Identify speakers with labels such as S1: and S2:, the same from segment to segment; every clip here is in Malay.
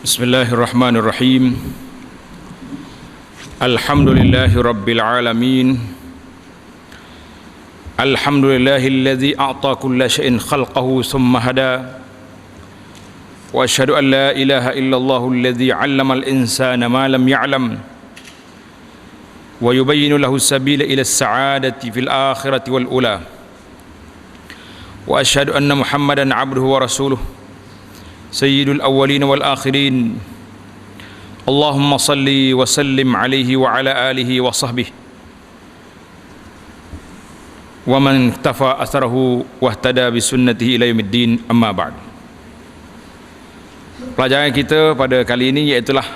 S1: Bismillahirrahmanirrahim. Alhamdulillahi rabbil alamin. Alhamdulillahilladzi a'ta kulla syai'in khalqahu thumma hada. Wa asyhadu an la ilaha illallahu alladzi 'allamal insana ma lam ya'lam. Wa yubayyinu lahu sabila ila as-sa'adati fil akhirati wal ula. Wa asyhadu anna Muhammadan 'abduhu wa rasuluhu sayyidul awwalin wal akhirin. Allahumma salli wa sallim alaihi wa ala alihi wa sahbihi wa man iktafa atharahu wa ihtada bi sunnatihi ila yaumiddin, amma ba'd. Pelajaran kita pada kali ini iaitulah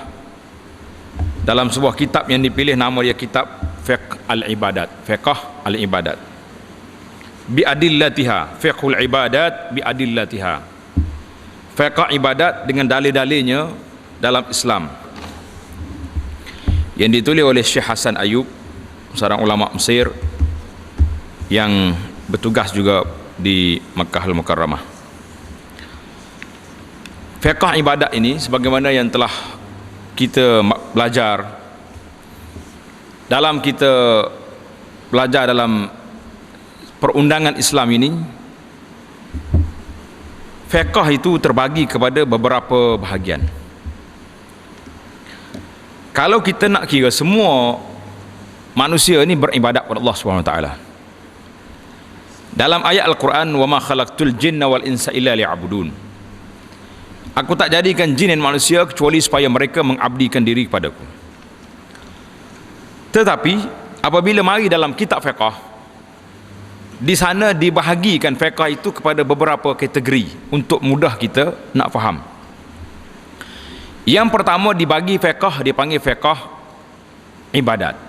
S1: dalam sebuah kitab yang dipilih, nama dia kitab Fiqh al-Ibadat, Fiqh al-Ibadat bi adillatiha, Fiqhul Ibadat bi adillatiha, fiqh ibadat dengan dalil-dalilnya dalam Islam, yang ditulis oleh Syekh Hasan Ayub, seorang ulama Mesir yang bertugas juga di Makkah Al-Mukarramah. Fiqh ibadat ini sebagaimana yang telah kita belajar dalam dalam perundangan Islam ini, fiqh itu terbagi kepada beberapa bahagian. Kalau kita nak kira, semua manusia ini beribadat kepada Allah SWT. Dalam ayat Al-Quran, wa ma khalaqtul jinna wal insa illa liya'budun, aku tak jadikan jin dan manusia kecuali supaya mereka mengabdikan diri kepadaku. Tetapi apabila mari dalam kitab fiqh, di sana dibahagikan fiqh itu kepada beberapa kategori untuk mudah kita nak faham. Yang pertama dibagi fiqh, dipanggil fiqh ibadat,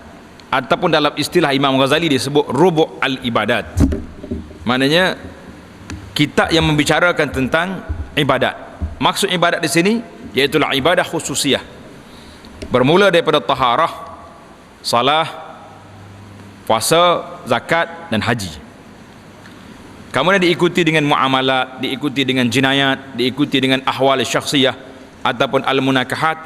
S1: ataupun dalam istilah Imam Ghazali disebut rubu' al-ibadat. Maknanya kitab yang membicarakan tentang ibadat. Maksud ibadat di sini iaitulah ibadah khususiyah, bermula daripada taharah, salah, puasa, zakat dan haji. Kemudian diikuti dengan muamalat, diikuti dengan jinayat, diikuti dengan ahwal syakhsiyah ataupun al-munakahat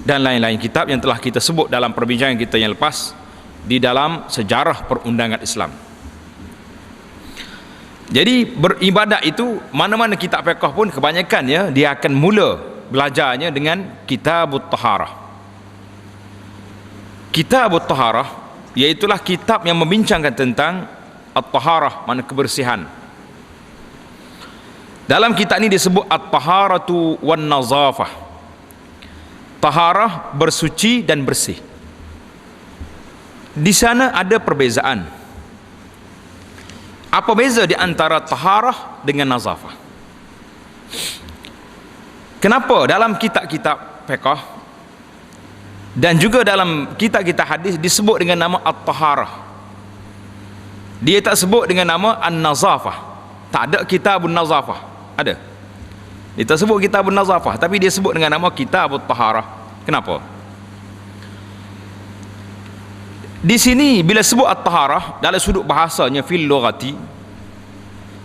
S1: dan lain-lain kitab yang telah kita sebut dalam perbincangan kita yang lepas di dalam sejarah perundangan Islam. Jadi beribadat itu, mana-mana kitab fiqh pun kebanyakannya dia akan mula belajarnya dengan Kitabut Taharah. Kitabut Taharah iaitulah kitab yang membincangkan tentang at-taharah, makna kebersihan. Dalam kitab ini disebut at-taharatu wan nazafah, taharah, bersuci dan bersih. Di sana ada perbezaan. Apa beza di antara taharah dengan nazafah? Kenapa dalam kitab-kitab fiqh dan juga dalam kitab-kitab hadis disebut dengan nama at-taharah, dia tak sebut dengan nama an-nazafah? Tak ada kitabun nazafah. Ada? Dia tak sebut kitabun nazafah, tapi dia sebut dengan nama Kitabut Taharah. Kenapa? Di sini bila sebut at-taharah dalam sudut bahasanya fil lughati,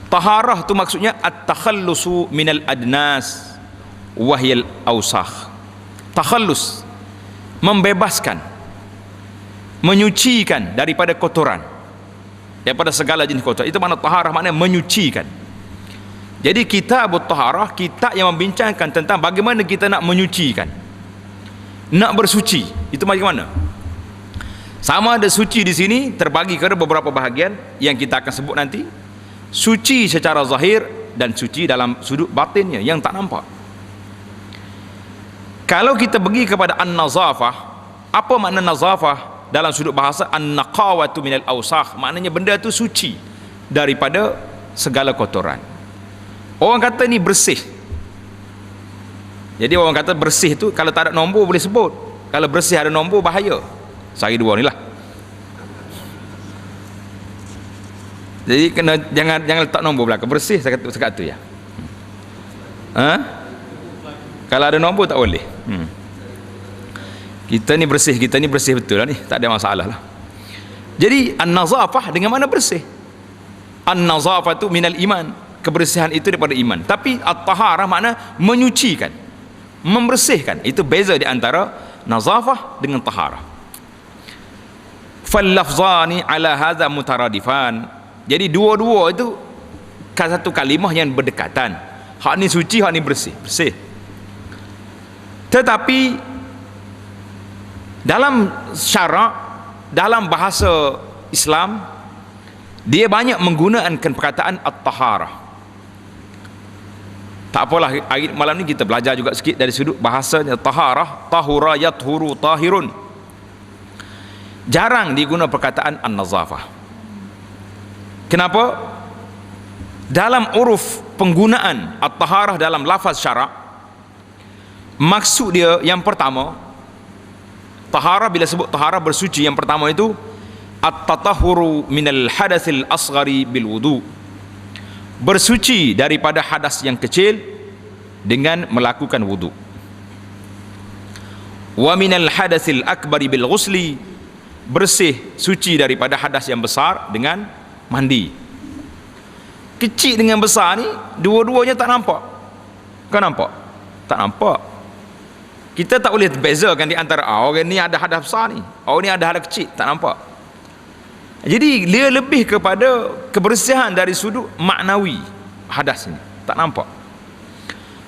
S1: taharah tu maksudnya at-takhallusu minal adnas wahyal awsakh. Takhallus, membebaskan, menyucikan daripada kotoran, daripada segala jenis kotoran. Itu makna taharah, maknanya menyucikan. Jadi Kitabut Taharah, kitab yang membincangkan tentang bagaimana kita nak menyucikan, nak bersuci. Itu bagaimana? Sama ada suci di sini terbagi kepada beberapa bahagian yang kita akan sebut nanti. Suci secara zahir dan suci dalam sudut batinnya yang tak nampak. Kalau kita pergi kepada an-nazafah, apa makna nazafah dalam sudut bahasa? An-naqawatu minal awsakh, maknanya benda tu suci daripada segala kotoran. Orang kata ni bersih. Jadi orang kata bersih tu kalau tak ada nombor boleh sebut, kalau bersih ada nombor bahaya. Sehari dua ni lah. Jadi kena jangan letak nombor belakang. Bersih sekat tu ya. Kalau ada nombor tak boleh. Kita ni bersih betul lah ni, tak ada masalah lah. Jadi an-nazafah dengan mana bersih? An-nazafah tu minal iman, kebersihan itu daripada iman. Tapi at-taharah makna menyucikan. membersihkan. Itu beza di antara nazafah dengan taharah. Fal lafzani ala hadza mutaradifan. Jadi dua-dua itu satu kalimah yang berdekatan. Hak ni suci, hak ni bersih. Tetapi dalam syarak, dalam bahasa Islam, dia banyak menggunakan perkataan at-taharah. Tak apalah, malam ni kita belajar juga sikit dari sudut bahasanya. Taharah, tahura, yathuru, tahirun. Jarang diguna perkataan an-nazafah. Kenapa? Dalam uruf penggunaan at-taharah dalam lafaz syarak, maksud dia yang pertama, taharah, bila sebut taharah bersuci, yang pertama itu at-tatahhuru minal hadatsil asghari bil wudu, bersuci daripada hadas yang kecil dengan melakukan wudu. Wa minal hadatsil akbari bil ghusli, bersih, suci daripada hadas yang besar dengan mandi. Kecil dengan besar ni dua-duanya tak nampak. Kau nampak? Tak nampak. Kita tak boleh bezakan di antara orang ni ada hadas besar ni, orang ni ada hadas kecil, tak nampak. Jadi dia lebih kepada kebersihan dari sudut maknawi hadas ni, tak nampak.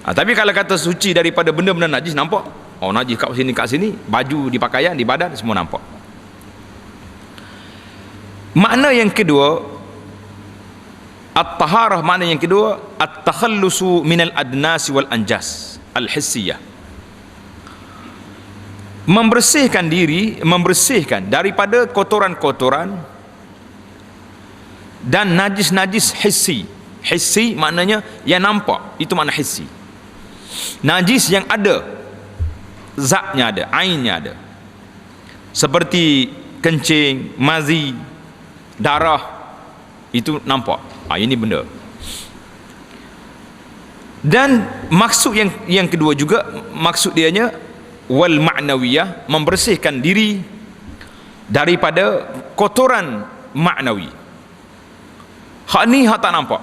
S1: Tapi kalau kata suci daripada benda-benda najis, nampak. Oh, najis kat sini, baju di pakaian, di badan, semua nampak. Makna yang kedua, at-taharah, makna yang kedua, at-takhallusu minal adnasi wal anjas al-hissiyah, membersihkan diri, membersihkan daripada kotoran-kotoran dan najis-najis hissi. Hissi maknanya yang nampak, itu makna hissi. Najis yang ada, zatnya ada, ainnya ada, seperti kencing, mazi, darah, itu nampak. Ini benda. Dan maksud yang kedua juga, maksud dianya wal ma'nawiyah, membersihkan diri daripada kotoran maknawi. Hak ni hak tak nampak,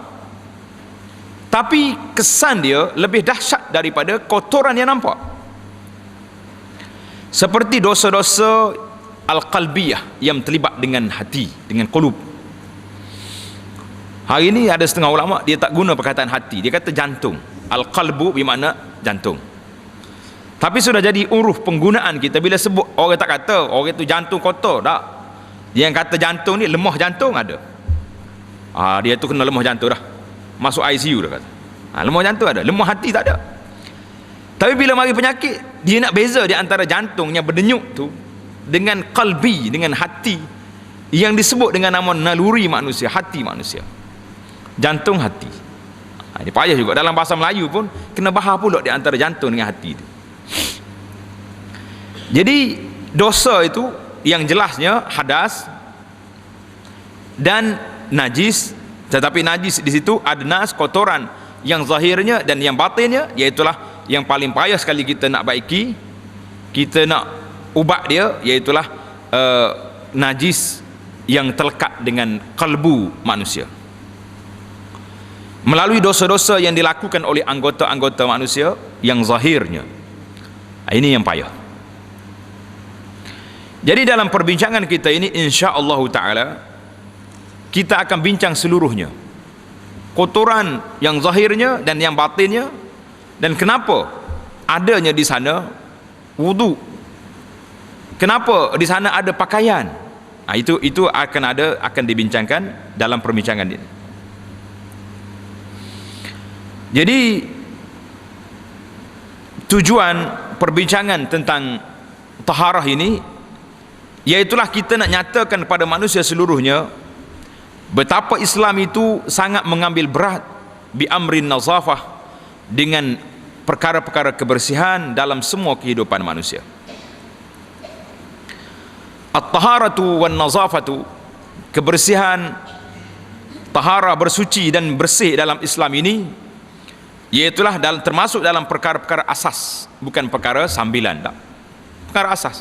S1: tapi kesan dia lebih dahsyat daripada kotoran yang nampak. Seperti dosa-dosa al-qalbiyah yang terlibat dengan hati, dengan qulub. Hari ini ada setengah ulama dia tak guna perkataan hati, dia kata jantung. Al-qalbu bermakna jantung. Tapi sudah jadi uruf penggunaan kita, bila sebut orang tak kata orang itu jantung kotor, tak. Yang kata jantung ni lemah jantung ada. Dia tu kena lemah jantung dah, masuk ICU dah kata. Lemah jantung ada, lemah hati tak ada. Tapi bila mari penyakit, dia nak beza di antara jantung yang berdenyut tu dengan qalbi, dengan hati yang disebut dengan nama naluri manusia, hati manusia. Jantung, hati. Ini payah juga dalam bahasa Melayu pun kena bahas pula di antara jantung dengan hati tu. Jadi dosa itu yang jelasnya hadas dan najis, tetapi najis di situ adnas, kotoran yang zahirnya dan yang batinnya, iaitulah yang paling payah sekali kita nak baiki, kita nak ubat dia, iaitulah najis yang terlekat dengan kalbu manusia melalui dosa-dosa yang dilakukan oleh anggota-anggota manusia yang zahirnya. Ini yang payah. Jadi dalam perbincangan kita ini, insya-Allah taala kita akan bincang seluruhnya, kotoran yang zahirnya dan yang batinnya, dan kenapa adanya di sana wudu, kenapa di sana ada pakaian. Itu akan dibincangkan dalam perbincangan ini. Jadi tujuan perbincangan tentang taharah ini, iaitulah kita nak nyatakan kepada manusia seluruhnya betapa Islam itu sangat mengambil berat bi amrin nazafah, dengan perkara-perkara kebersihan dalam semua kehidupan manusia. At-taharatu wan nazafatu, kebersihan, taharah, bersuci dan bersih dalam Islam ini, iaitulah termasuk dalam perkara-perkara asas, bukan perkara sambilan, tak. Perkara asas.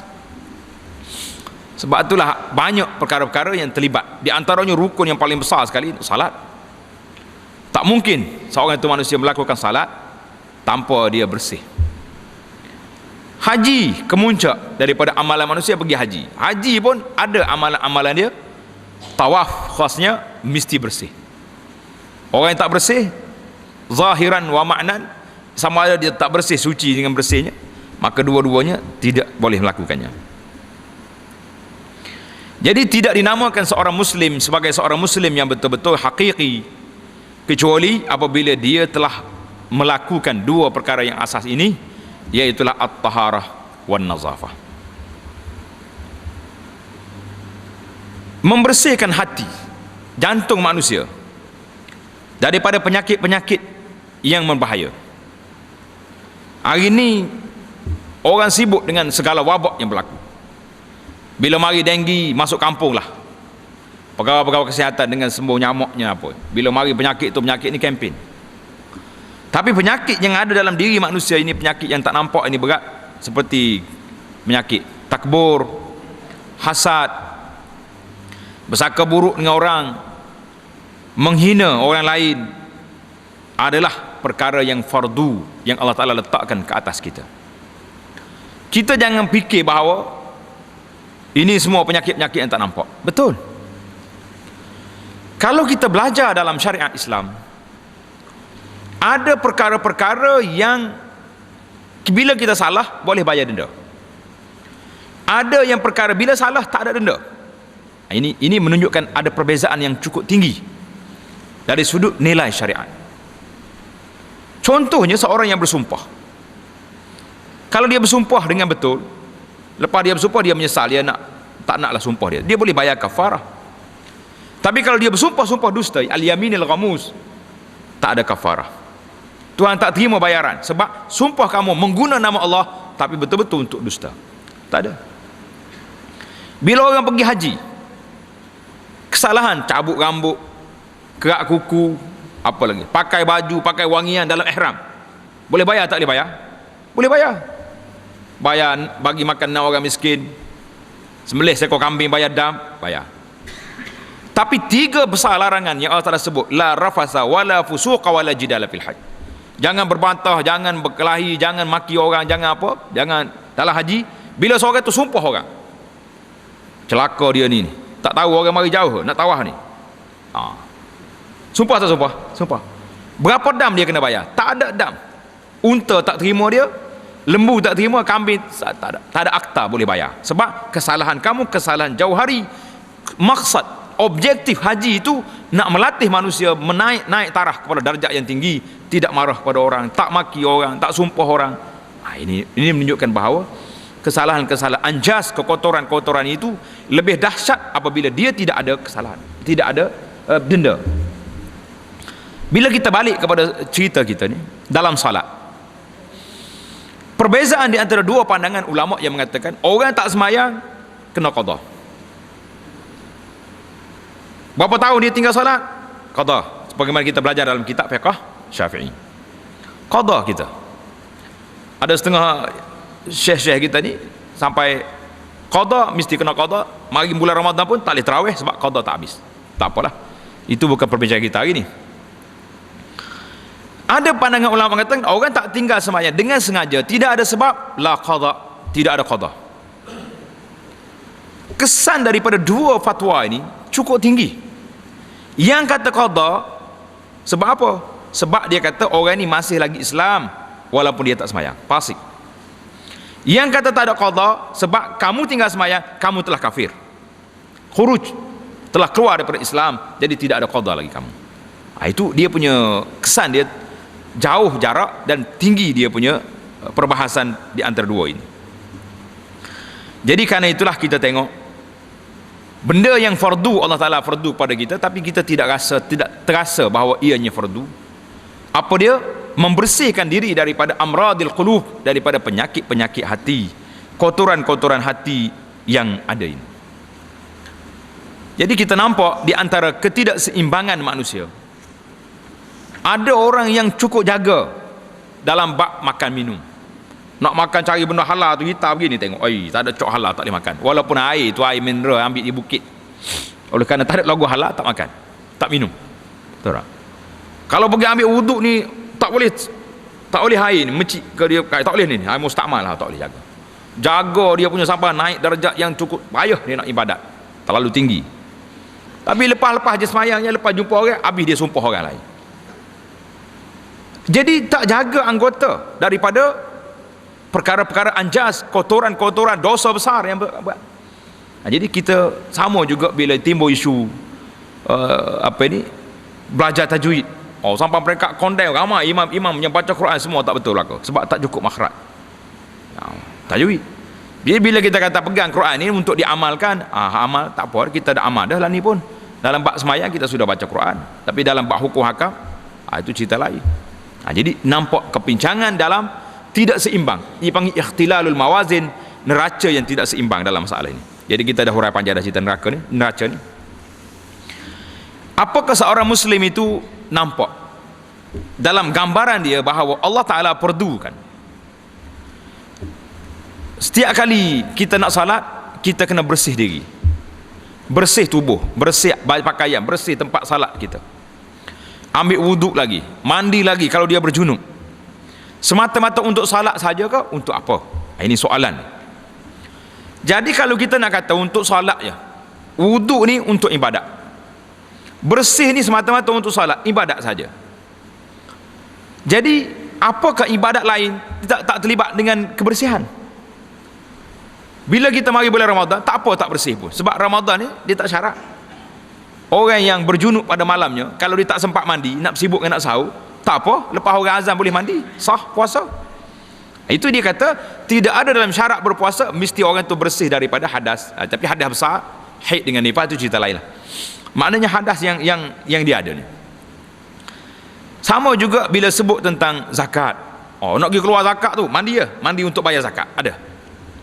S1: Sebab itulah banyak perkara-perkara yang terlibat. Di antaranya rukun yang paling besar sekali, salat. Tak mungkin seorang itu manusia melakukan salat tanpa dia bersih. Haji kemuncak daripada amalan manusia pergi haji. Haji pun ada amalan-amalan dia. Tawaf khasnya mesti bersih. Orang yang tak bersih, zahiran wa ma'nan, sama ada dia tak bersih, suci dengan bersihnya, maka dua-duanya tidak boleh melakukannya. Jadi tidak dinamakan seorang muslim sebagai seorang muslim yang betul-betul hakiki kecuali apabila dia telah melakukan dua perkara yang asas ini, iaitulah at-taharah wan nazafah. Membersihkan hati, jantung manusia daripada penyakit-penyakit yang berbahaya. Hari ini orang sibuk dengan segala wabak yang berlaku. Bila mari denggi masuk kampung lah, pegawai-pegawai kesihatan dengan sembuh nyamuknya apa. Bila mari penyakit ni kempen. Tapi penyakit yang ada dalam diri manusia ini, penyakit yang tak nampak ini berat, seperti penyakit takbur, hasad, bersangka buruk dengan orang, menghina orang lain, adalah perkara yang fardu yang Allah Ta'ala letakkan ke atas kita. Kita jangan fikir bahawa ini semua penyakit-penyakit yang tak nampak. Betul. Kalau kita belajar dalam syariat Islam, ada perkara-perkara yang bila kita salah boleh bayar denda. Ada yang perkara bila salah tak ada denda. Ini menunjukkan ada perbezaan yang cukup tinggi dari sudut nilai syariat. Contohnya seorang yang bersumpah. Kalau dia bersumpah dengan betul, lepas dia bersumpah dia menyesal, dia tak naklah sumpah dia boleh bayar kafarah. Tapi kalau dia bersumpah dusta, al-yaminil ghamus, tak ada kafarah. Tuhan tak terima bayaran sebab sumpah kamu mengguna nama Allah tapi betul-betul untuk dusta. Tak ada. Bila orang pergi haji, kesalahan cabut rambut, kerak kuku, apa lagi, pakai baju, pakai wangian dalam ihram, boleh bayar tak boleh bayar? Boleh bayar. Bayar bagi makan orang miskin, sembelih seekor kambing, bayar dam, bayar. Tapi tiga besar larangan yang Allah Ta'ala sebut, la rafasa wala fusuqa wala jidala fil hajj. Jangan berbantah, jangan berkelahi, jangan maki orang, jangan apa, jangan dalam haji. Bila seorang tu sumpah orang, celaka dia ni, tak tahu orang mari jauh nak tawaf ni, sumpah tak sumpah? Sumpah. Berapa dam dia kena bayar? Tak ada dam. Unta tak terima dia, lembu tak terima, kambing tak ada akta boleh bayar. Sebab kesalahan kamu kesalahan jauh hari. Maksud objektif haji itu nak melatih manusia menaik taraf kepada darjat yang tinggi, tidak marah kepada orang, tak maki orang, tak sumpah orang. Ini menunjukkan bahawa kesalahan-kesalahan anjas, kekotoran-kekotoran itu lebih dahsyat apabila dia tidak ada kesalahan, tidak ada denda. Bila kita balik kepada cerita kita ni dalam salat, perbezaan di antara dua pandangan ulama yang mengatakan orang tak semayang kena qada. Berapa tahun dia tinggal salat? Qada. Sebagaimana kita belajar dalam kitab fiqh Syafi'i. Qada kita. Ada setengah syekh-syekh kita ni sampai qada, mesti kena qada. Mari bulan Ramadan pun tak boleh tarawih sebab qada tak habis. Tak apalah. Itu bukan perbincangan kita hari ni. Ada pandangan ulama mengatakan orang tak tinggal sembahyang dengan sengaja, tidak ada sebab, la qada, tidak ada qada. Kesan daripada dua fatwa ini cukup tinggi. Yang kata qada sebab apa? Sebab dia kata orang ni masih lagi Islam walaupun dia tak sembahyang, fasik. Yang kata tak ada qada sebab kamu tinggal sembahyang, kamu telah kafir, khuruj, telah keluar daripada Islam, jadi tidak ada qada lagi kamu. Itu dia punya kesan, dia jauh jarak dan tinggi dia punya perbahasan di antara dua ini. Jadi kerana itulah kita tengok benda yang fardu, Allah Ta'ala fardu pada kita, tapi kita tidak terasa bahawa ianya fardu. Apa dia? Membersihkan diri daripada amradil qulub, daripada penyakit-penyakit hati, kotoran-kotoran hati yang ada ini. Jadi kita nampak di antara ketidakseimbangan manusia, ada orang yang cukup jaga dalam bab makan minum. Nak makan cari benda halal tu kita begini tengok, tak ada cok halal tak boleh makan. Walaupun air tu air mineral ambil di bukit, oleh kerana tak ada logo halal, tak makan, tak minum. Betul tak? Kalau pergi ambil wuduk ni tak boleh air ni mecik ke dia, tak boleh ni, air mustakmal lah, tak boleh jaga. jaga dia punya sampai naik darjat yang cukup payah dia nak ibadat, terlalu tinggi. Tapi lepas je semayangnya, lepas jumpa orang, habis dia sumpah orang lain. Jadi tak jaga anggota daripada perkara-perkara anjas, kotoran-kotoran, dosa besar yang buat. Jadi kita sama juga bila timbul isu belajar tajwid. Sampai mereka condemn ramai imam-imam yang baca Quran semua tak betul lah, sebab tak cukup makhraj tajwid. Jadi bila kita kata pegang Quran ni untuk diamalkan, amal tak apa, kita dah amal dah lah ni pun. Dalam bab semayang kita sudah baca Quran, tapi dalam bab hukum hakam itu cerita lain. Jadi nampak kepincangan dalam tidak seimbang. Ia panggil ikhtilalul mawazin, neraca yang tidak seimbang dalam masalah ini. Jadi kita dah hurai panjang dah cerita neraca ni. Apakah seorang muslim itu nampak dalam gambaran dia bahawa Allah Ta'ala perdukan setiap kali kita nak salat, kita kena bersih diri, bersih tubuh, bersih pakaian, bersih tempat salat kita, ambil wuduk lagi, mandi lagi kalau dia berjunub. Semata-mata untuk salat saja ke? Untuk apa? Ini soalan. Jadi kalau kita nak kata untuk salat je, wuduk ni untuk ibadat, bersih ni semata-mata untuk salat, ibadat saja. Jadi apakah ibadat lain tak terlibat dengan kebersihan? Bila kita mari bulan Ramadan, tak apa tak bersih pun, sebab Ramadan ni dia tak syarat. Orang yang berjunub pada malamnya, kalau dia tak sempat mandi, nak sibuk dengan nak sahur, tak apa, lepas orang azan boleh mandi, sah puasa. Itu dia kata tidak ada dalam syarat berpuasa mesti orang tu bersih daripada hadas. Tapi hadas besar, haid dengan nifas, itu cerita lain lah. Maknanya hadas yang dia ada ni. Sama juga bila sebut tentang zakat. Nak pergi keluar zakat tu, mandi ya, mandi untuk bayar zakat. Ada?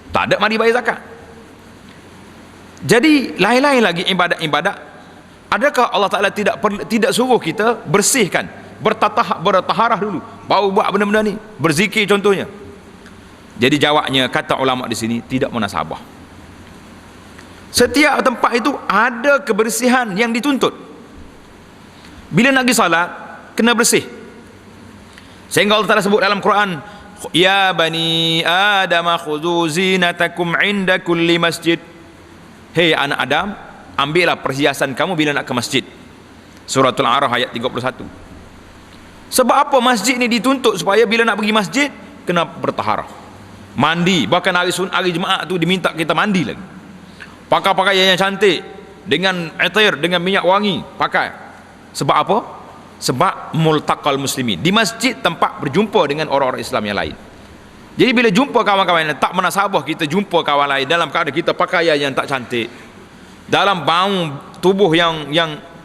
S1: Tak ada mandi bayar zakat. Jadi lain-lain lagi ibadat-ibadat. Adakah Allah Ta'ala tidak suruh kita bersihkan, bertaharah dulu, baru buat benda-benda ni, berzikir contohnya? Jadi jawabnya, kata ulama di sini, tidak munasabah. Setiap tempat itu ada kebersihan yang dituntut. Bila nak pergi salat, kena bersih. Sehingga Allah Ta'ala sebut dalam Quran, ya bani Adam khudhu zinatakum inda kulli masjid. Hei anak Adam, ambillah perhiasan kamu bila nak ke masjid. Suratul A'raf ayat 31. Sebab apa masjid ni dituntut? Supaya bila nak pergi masjid kena bertaharah, mandi. Bahkan hari Jumaat tu diminta kita mandi lagi, pakai pakaian yang cantik dengan atir, dengan minyak wangi pakai. Sebab apa? Sebab multaqal muslimin, di masjid tempat berjumpa dengan orang-orang Islam yang lain. Jadi bila jumpa kawan-kawan yang tak munasabah, kita jumpa kawan lain dalam keadaan kita pakaian yang tak cantik, dalam bau tubuh yang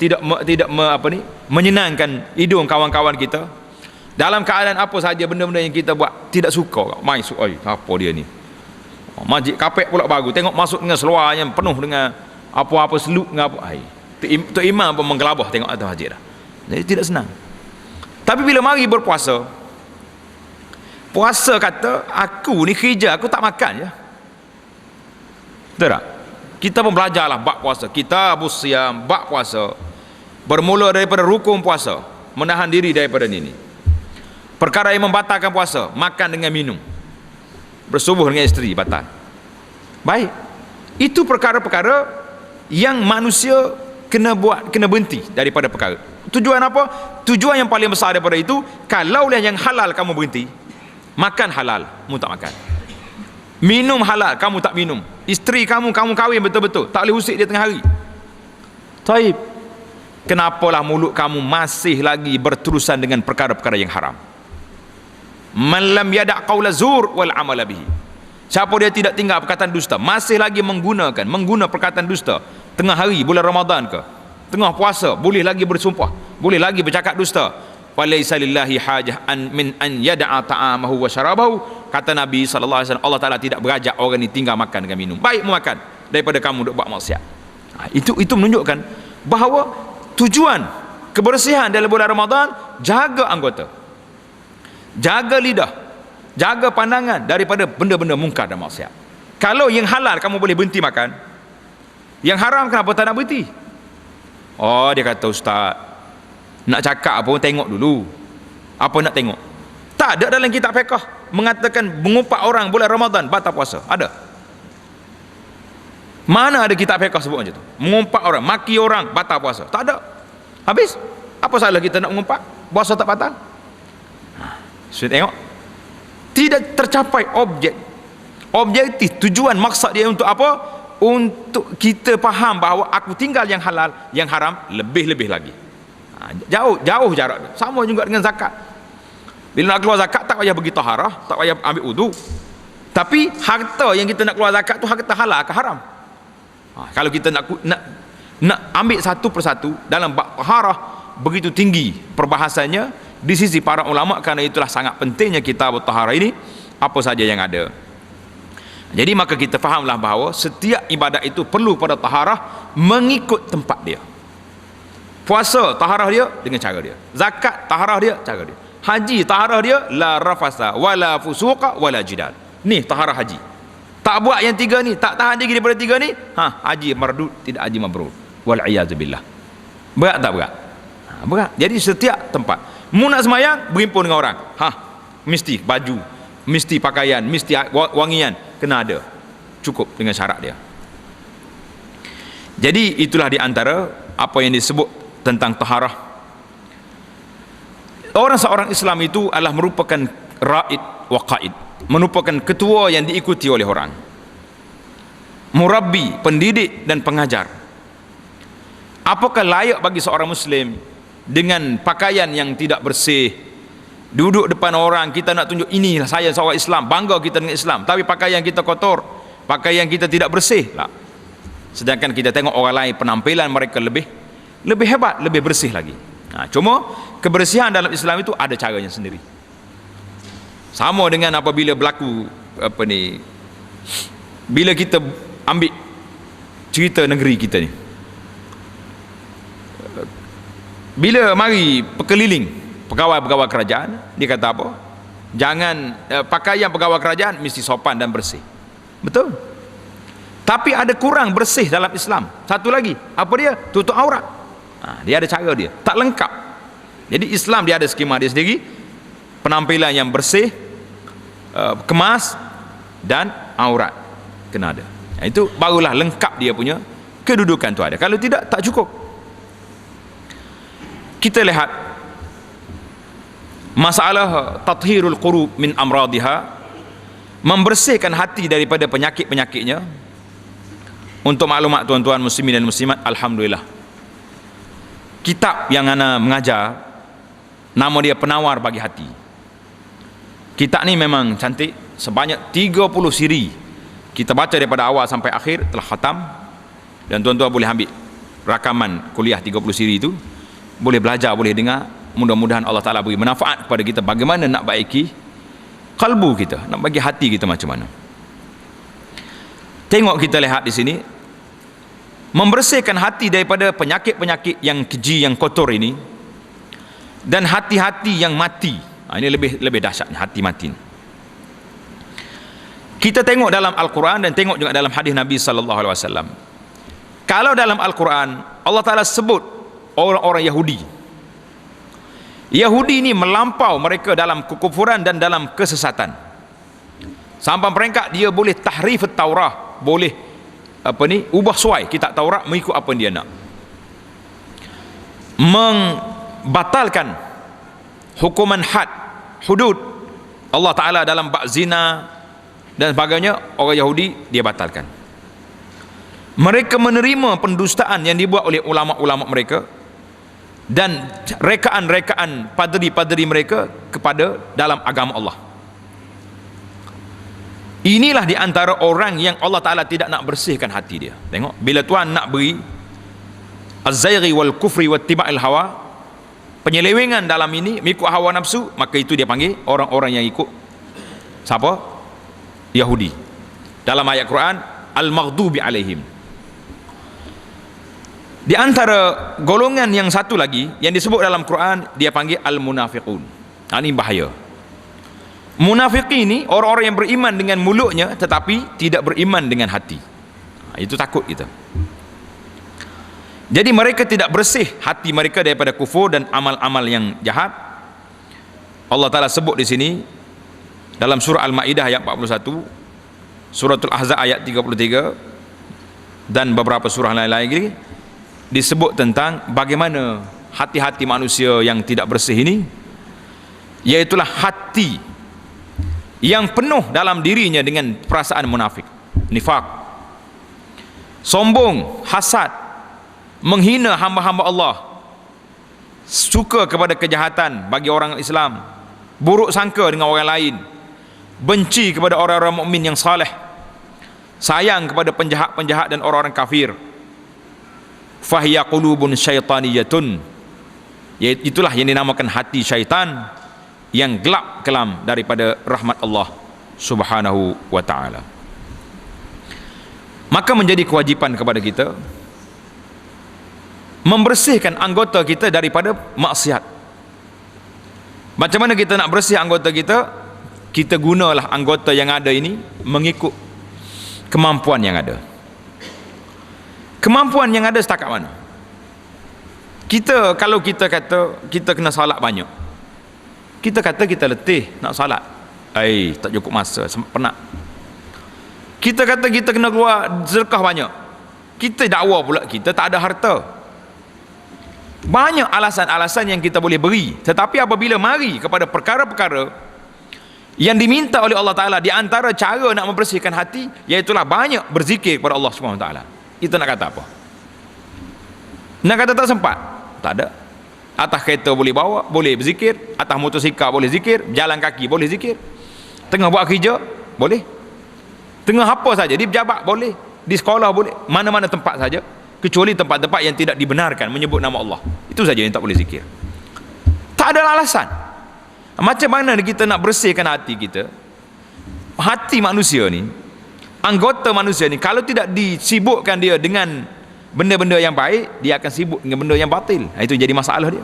S1: tidak menyenangkan hidung kawan-kawan kita, dalam keadaan apa saja benda-benda yang kita buat tidak suka, apa dia ni, masjid kapek pula baru, tengok masuk dengan seluar yang penuh dengan apa-apa seluk dengan apa, tu imam pun menggelabah tengok atas masjid dah. Jadi tidak senang. Tapi bila mari berpuasa, puasa kata aku ni kerja, aku tak makan je. Betul tak? Kita pun belajarlah bab puasa, kitabus siyam, bab puasa, bermula daripada rukun puasa, menahan diri daripada ini. Perkara yang membatalkan puasa, makan dengan minum, bersubuh dengan isteri, batal. Baik, itu perkara-perkara yang manusia kena buat, kena berhenti daripada perkara. Tujuan apa? Tujuan yang paling besar daripada itu, kalaulah yang halal kamu berhenti, makan halal, kamu tak makan, minum halal, kamu tak minum, isteri kamu kahwin betul-betul, tak boleh usik dia tengah hari. Taib, kenapalah mulut kamu masih lagi berterusan dengan perkara-perkara yang haram? Man lam yada' qawla zur wal amala bihi. Siapa dia tidak tinggal perkataan dusta, masih lagi mengguna perkataan dusta tengah hari bulan Ramadan ke, tengah puasa, boleh lagi bersumpah, boleh lagi bercakap dusta. Walaysa lillahi hajah min an yada'a ta'amahu wa syarabahu. Kata Nabi SAW, Allah Ta'ala tidak berajak orang ni tinggal makan dengan minum. Baik memakan daripada kamu duk buat maksiat. Itu menunjukkan bahawa tujuan kebersihan dalam bulan Ramadan, jaga anggota, jaga lidah, jaga pandangan daripada benda-benda mungkar dan maksiat. Kalau yang halal kamu boleh berhenti makan, yang haram kenapa tak nak berhenti? Dia kata, ustaz, nak cakap apa tengok dulu. Apa nak tengok? Tak ada dalam kitab fiqh. mengatakan mengumpat orang bulan Ramadan batal puasa? Ada? Mana ada kitab fiqh sebut macam tu? Mengumpat orang, maki orang batal puasa? Tak ada. Habis? Apa salah kita nak mengumpat? Puasa tak batal? Sudah tengok? Tidak tercapai objektif, tujuan, maksud dia untuk apa? Untuk kita faham bahawa aku tinggal yang halal, yang haram lebih-lebih lagi. Jauh jarak dia. Sama juga dengan zakat. Bila nak keluar zakat tak payah pergi taharah, tak payah ambil wudu. Tapi harta yang kita nak keluar zakat tu harta halal ke haram? Kalau kita nak ambil satu persatu dalam bab taharah, begitu tinggi perbahasannya di sisi para ulama, kerana itulah sangat pentingnya kitab taharah ini, apa saja yang ada. Jadi maka kita fahamlah bahawa setiap ibadat itu perlu pada taharah mengikut tempat dia. Puasa taharah dia dengan cara dia, zakat taharah dia cara dia, haji taharah dia la rafasa wala fusuqa wala jidal. Ni taharah haji. Tak buat yang tiga ni, tak tahan diri daripada tiga ni, haji mardud, tidak haji mabrur. Wal iyazubillah. Berat tak berat? Berat. Jadi setiap tempat mu nak semayang berhimpun dengan orang, mesti baju, mesti pakaian, mesti wangian, kena ada, cukup dengan syarat dia. Jadi itulah di antara apa yang disebut tentang taharah. Seorang Islam itu adalah merupakan ra'id wa qaid, merupakan ketua yang diikuti oleh orang, murabbi, pendidik dan pengajar. Apakah layak bagi seorang Muslim dengan pakaian yang tidak bersih, duduk depan orang, kita nak tunjuk inilah saya seorang Islam, bangga kita dengan Islam, tapi pakaian kita kotor, pakaian kita tidak bersih lah. Sedangkan kita tengok orang lain penampilan mereka lebih hebat, lebih bersih lagi. Cuma kebersihan dalam Islam itu ada caranya sendiri. Sama dengan apabila berlaku bila kita ambil cerita negeri kita ni, bila mari pekeliling pegawai-pegawai kerajaan, dia kata apa? Jangan pakaian pegawai kerajaan mesti sopan dan bersih. Betul. Tapi ada kurang bersih dalam Islam. Satu lagi, apa dia? Tutup aurat. Dia ada cara dia, tak lengkap. Jadi Islam dia ada skema dia sendiri, penampilan yang bersih, kemas dan aurat kena ada. Itu barulah lengkap dia punya kedudukan tu ada. Kalau tidak, tak cukup. Kita lihat masalah tathhirul qulub min amradiha, membersihkan hati daripada penyakit-penyakitnya. Untuk maklumat tuan-tuan muslimin dan muslimat, alhamdulillah, kitab yang ana mengajar nama dia Penawar Bagi Hati. Kitab ni memang cantik, sebanyak 30 siri. Kita baca daripada awal sampai akhir, telah khatam. Dan tuan-tuan boleh ambil rakaman kuliah 30 siri itu, boleh belajar, boleh dengar. Mudah-mudahan Allah Ta'ala beri manfaat kepada kita bagaimana nak baiki kalbu kita, nak bagi hati kita macam mana. Tengok, kita lihat di sini, membersihkan hati daripada penyakit-penyakit yang keji, yang kotor ini, dan hati-hati yang mati. Ini lebih dahsyatnya, hati mati. Kita tengok dalam Al-Quran dan tengok juga dalam hadis Nabi SAW. Kalau dalam Al-Quran Allah Ta'ala sebut orang-orang Yahudi ini melampau mereka dalam kekufuran dan dalam kesesatan, sampai peringkat dia boleh tahrif Taurah, boleh ubah suai kitab Taurat mengikut apa yang dia nak, membatalkan hukuman had, hudud Allah Ta'ala dalam bab zina dan sebagainya. Orang Yahudi dia batalkan. Mereka menerima pendustaan yang dibuat oleh ulama-ulama mereka dan rekaan-rekaan padri-padri mereka kepada dalam agama Allah. Inilah di antara orang yang Allah Ta'ala tidak nak bersihkan hati dia. Tengok, bila Tuhan nak beri az-zayghi wal kufri wa ittiba'il hawa, penyelewengan dalam ini mengikut hawa nafsu, maka itu dia panggil orang-orang yang ikut siapa? Yahudi. Dalam ayat Quran, al-maghdubi alaihim. Di antara golongan yang satu lagi yang disebut dalam Quran, dia panggil al-munafiqun. Ini bahaya. Munafiqin ini orang-orang yang beriman dengan mulutnya tetapi tidak beriman dengan hati. Itu takut kita. Jadi mereka tidak bersih hati mereka daripada kufur dan amal-amal yang jahat. Allah Ta'ala sebut di sini, dalam surah Al-Maidah ayat 41, suratul Ahzab ayat 33, dan beberapa surah lain-lain lagi disebut tentang bagaimana hati-hati manusia yang tidak bersih ini, iaitulah hati yang penuh dalam dirinya dengan perasaan munafik, nifak, sombong, hasad, menghina hamba-hamba Allah, suka kepada kejahatan bagi orang Islam, buruk sangka dengan orang lain, benci kepada orang-orang mukmin yang saleh, sayang kepada penjahat-penjahat dan orang-orang kafir. Fahiya qulubun syaitaniyatun, itulah yang dinamakan hati syaitan yang gelap kelam daripada rahmat Allah Subhanahu wa ta'ala. Maka menjadi kewajipan kepada kita membersihkan anggota kita daripada maksiat. Macam mana kita nak bersih anggota kita? Kita gunalah anggota yang ada ini mengikut kemampuan yang ada. Kemampuan yang ada setakat mana? Kalau kita kata kita kena salat banyak, kita kata kita letih nak salat, tak cukup masa, penat. Kita kata kita kena keluar sedekah banyak, kita dakwa pula kita tak ada harta. Banyak alasan-alasan yang kita boleh beri, tetapi apabila mari kepada perkara-perkara yang diminta oleh Allah Ta'ala, di antara cara nak membersihkan hati, iaitulah banyak berzikir kepada Allah Subhanahu Wa Ta'ala. Kita nak kata apa? Nak kata tak sempat? Tak ada. Atas kereta boleh bawa, boleh berzikir. Atas motosikal boleh zikir. Jalan kaki boleh zikir. Tengah buat kerja boleh. Tengah apa saja, di pejabat boleh, di sekolah boleh, mana-mana tempat saja, kecuali tempat-tempat yang tidak dibenarkan menyebut nama Allah. Itu saja yang tak boleh zikir. Tak ada alasan. Macam mana kita nak bersihkan hati kita? Hati manusia ni, anggota manusia ni, kalau tidak disibukkan dia dengan benda-benda yang baik, dia akan sibuk dengan benda yang batil. Itu jadi masalah dia.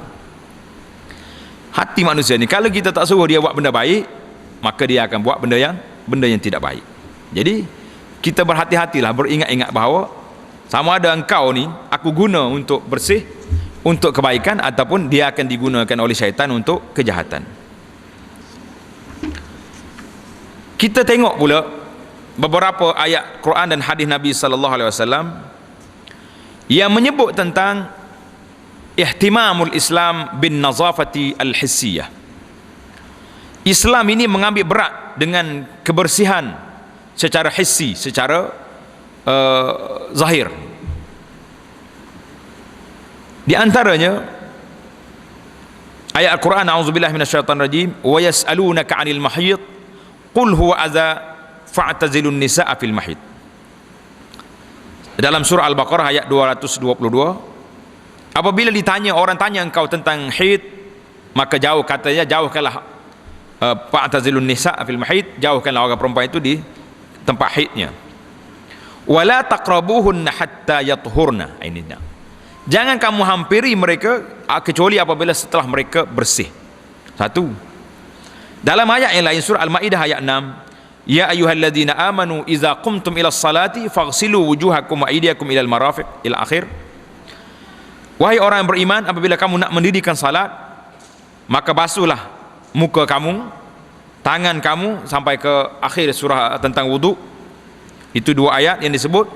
S1: Hati manusia ni, kalau kita tak suruh dia buat benda baik, maka dia akan buat benda yang tidak baik. Jadi kita berhati-hatilah, beringat-ingat bahawa sama ada engkau ni aku guna untuk bersih, untuk kebaikan, ataupun dia akan digunakan oleh syaitan untuk kejahatan. Kita tengok pula beberapa ayat Quran dan hadis Nabi sallallahu alaihi wasallam yang menyebut tentang ihtimamul Islam bin nazafati al-hissiyah. Islam ini mengambil berat dengan kebersihan secara hissi, secara zahir. Di antaranya ayat Al-Quran, a'udzubillahi minasyaitonir rajim, wa yas'alunaka 'anil mahid qul huwa adza fa'tazilun nisaa fil mahid. Dalam surah Al-Baqarah ayat 222, apabila orang tanya engkau tentang haid, maka jauhkanlah fa'tazilun nisaa fil mahid, jauhkanlah orang perempuan itu di tempat haidnya. Wala taqrabuhunna hatta yathurna. Ini jangan kamu hampiri mereka kecuali apabila setelah mereka bersih. Satu. Dalam ayat yang lain surah Al-Maidah ayat 6, ya ayyuhalladzina amanu idza qumtum ila ssalati faghsilu wujuhakum wa aydiyakum ila al-marafiq, ila akhir. Wahai orang yang beriman, apabila kamu nak mendirikan salat, maka basuhlah muka kamu, tangan kamu, sampai ke akhir surah tentang wudu. Itu dua ayat yang disebut.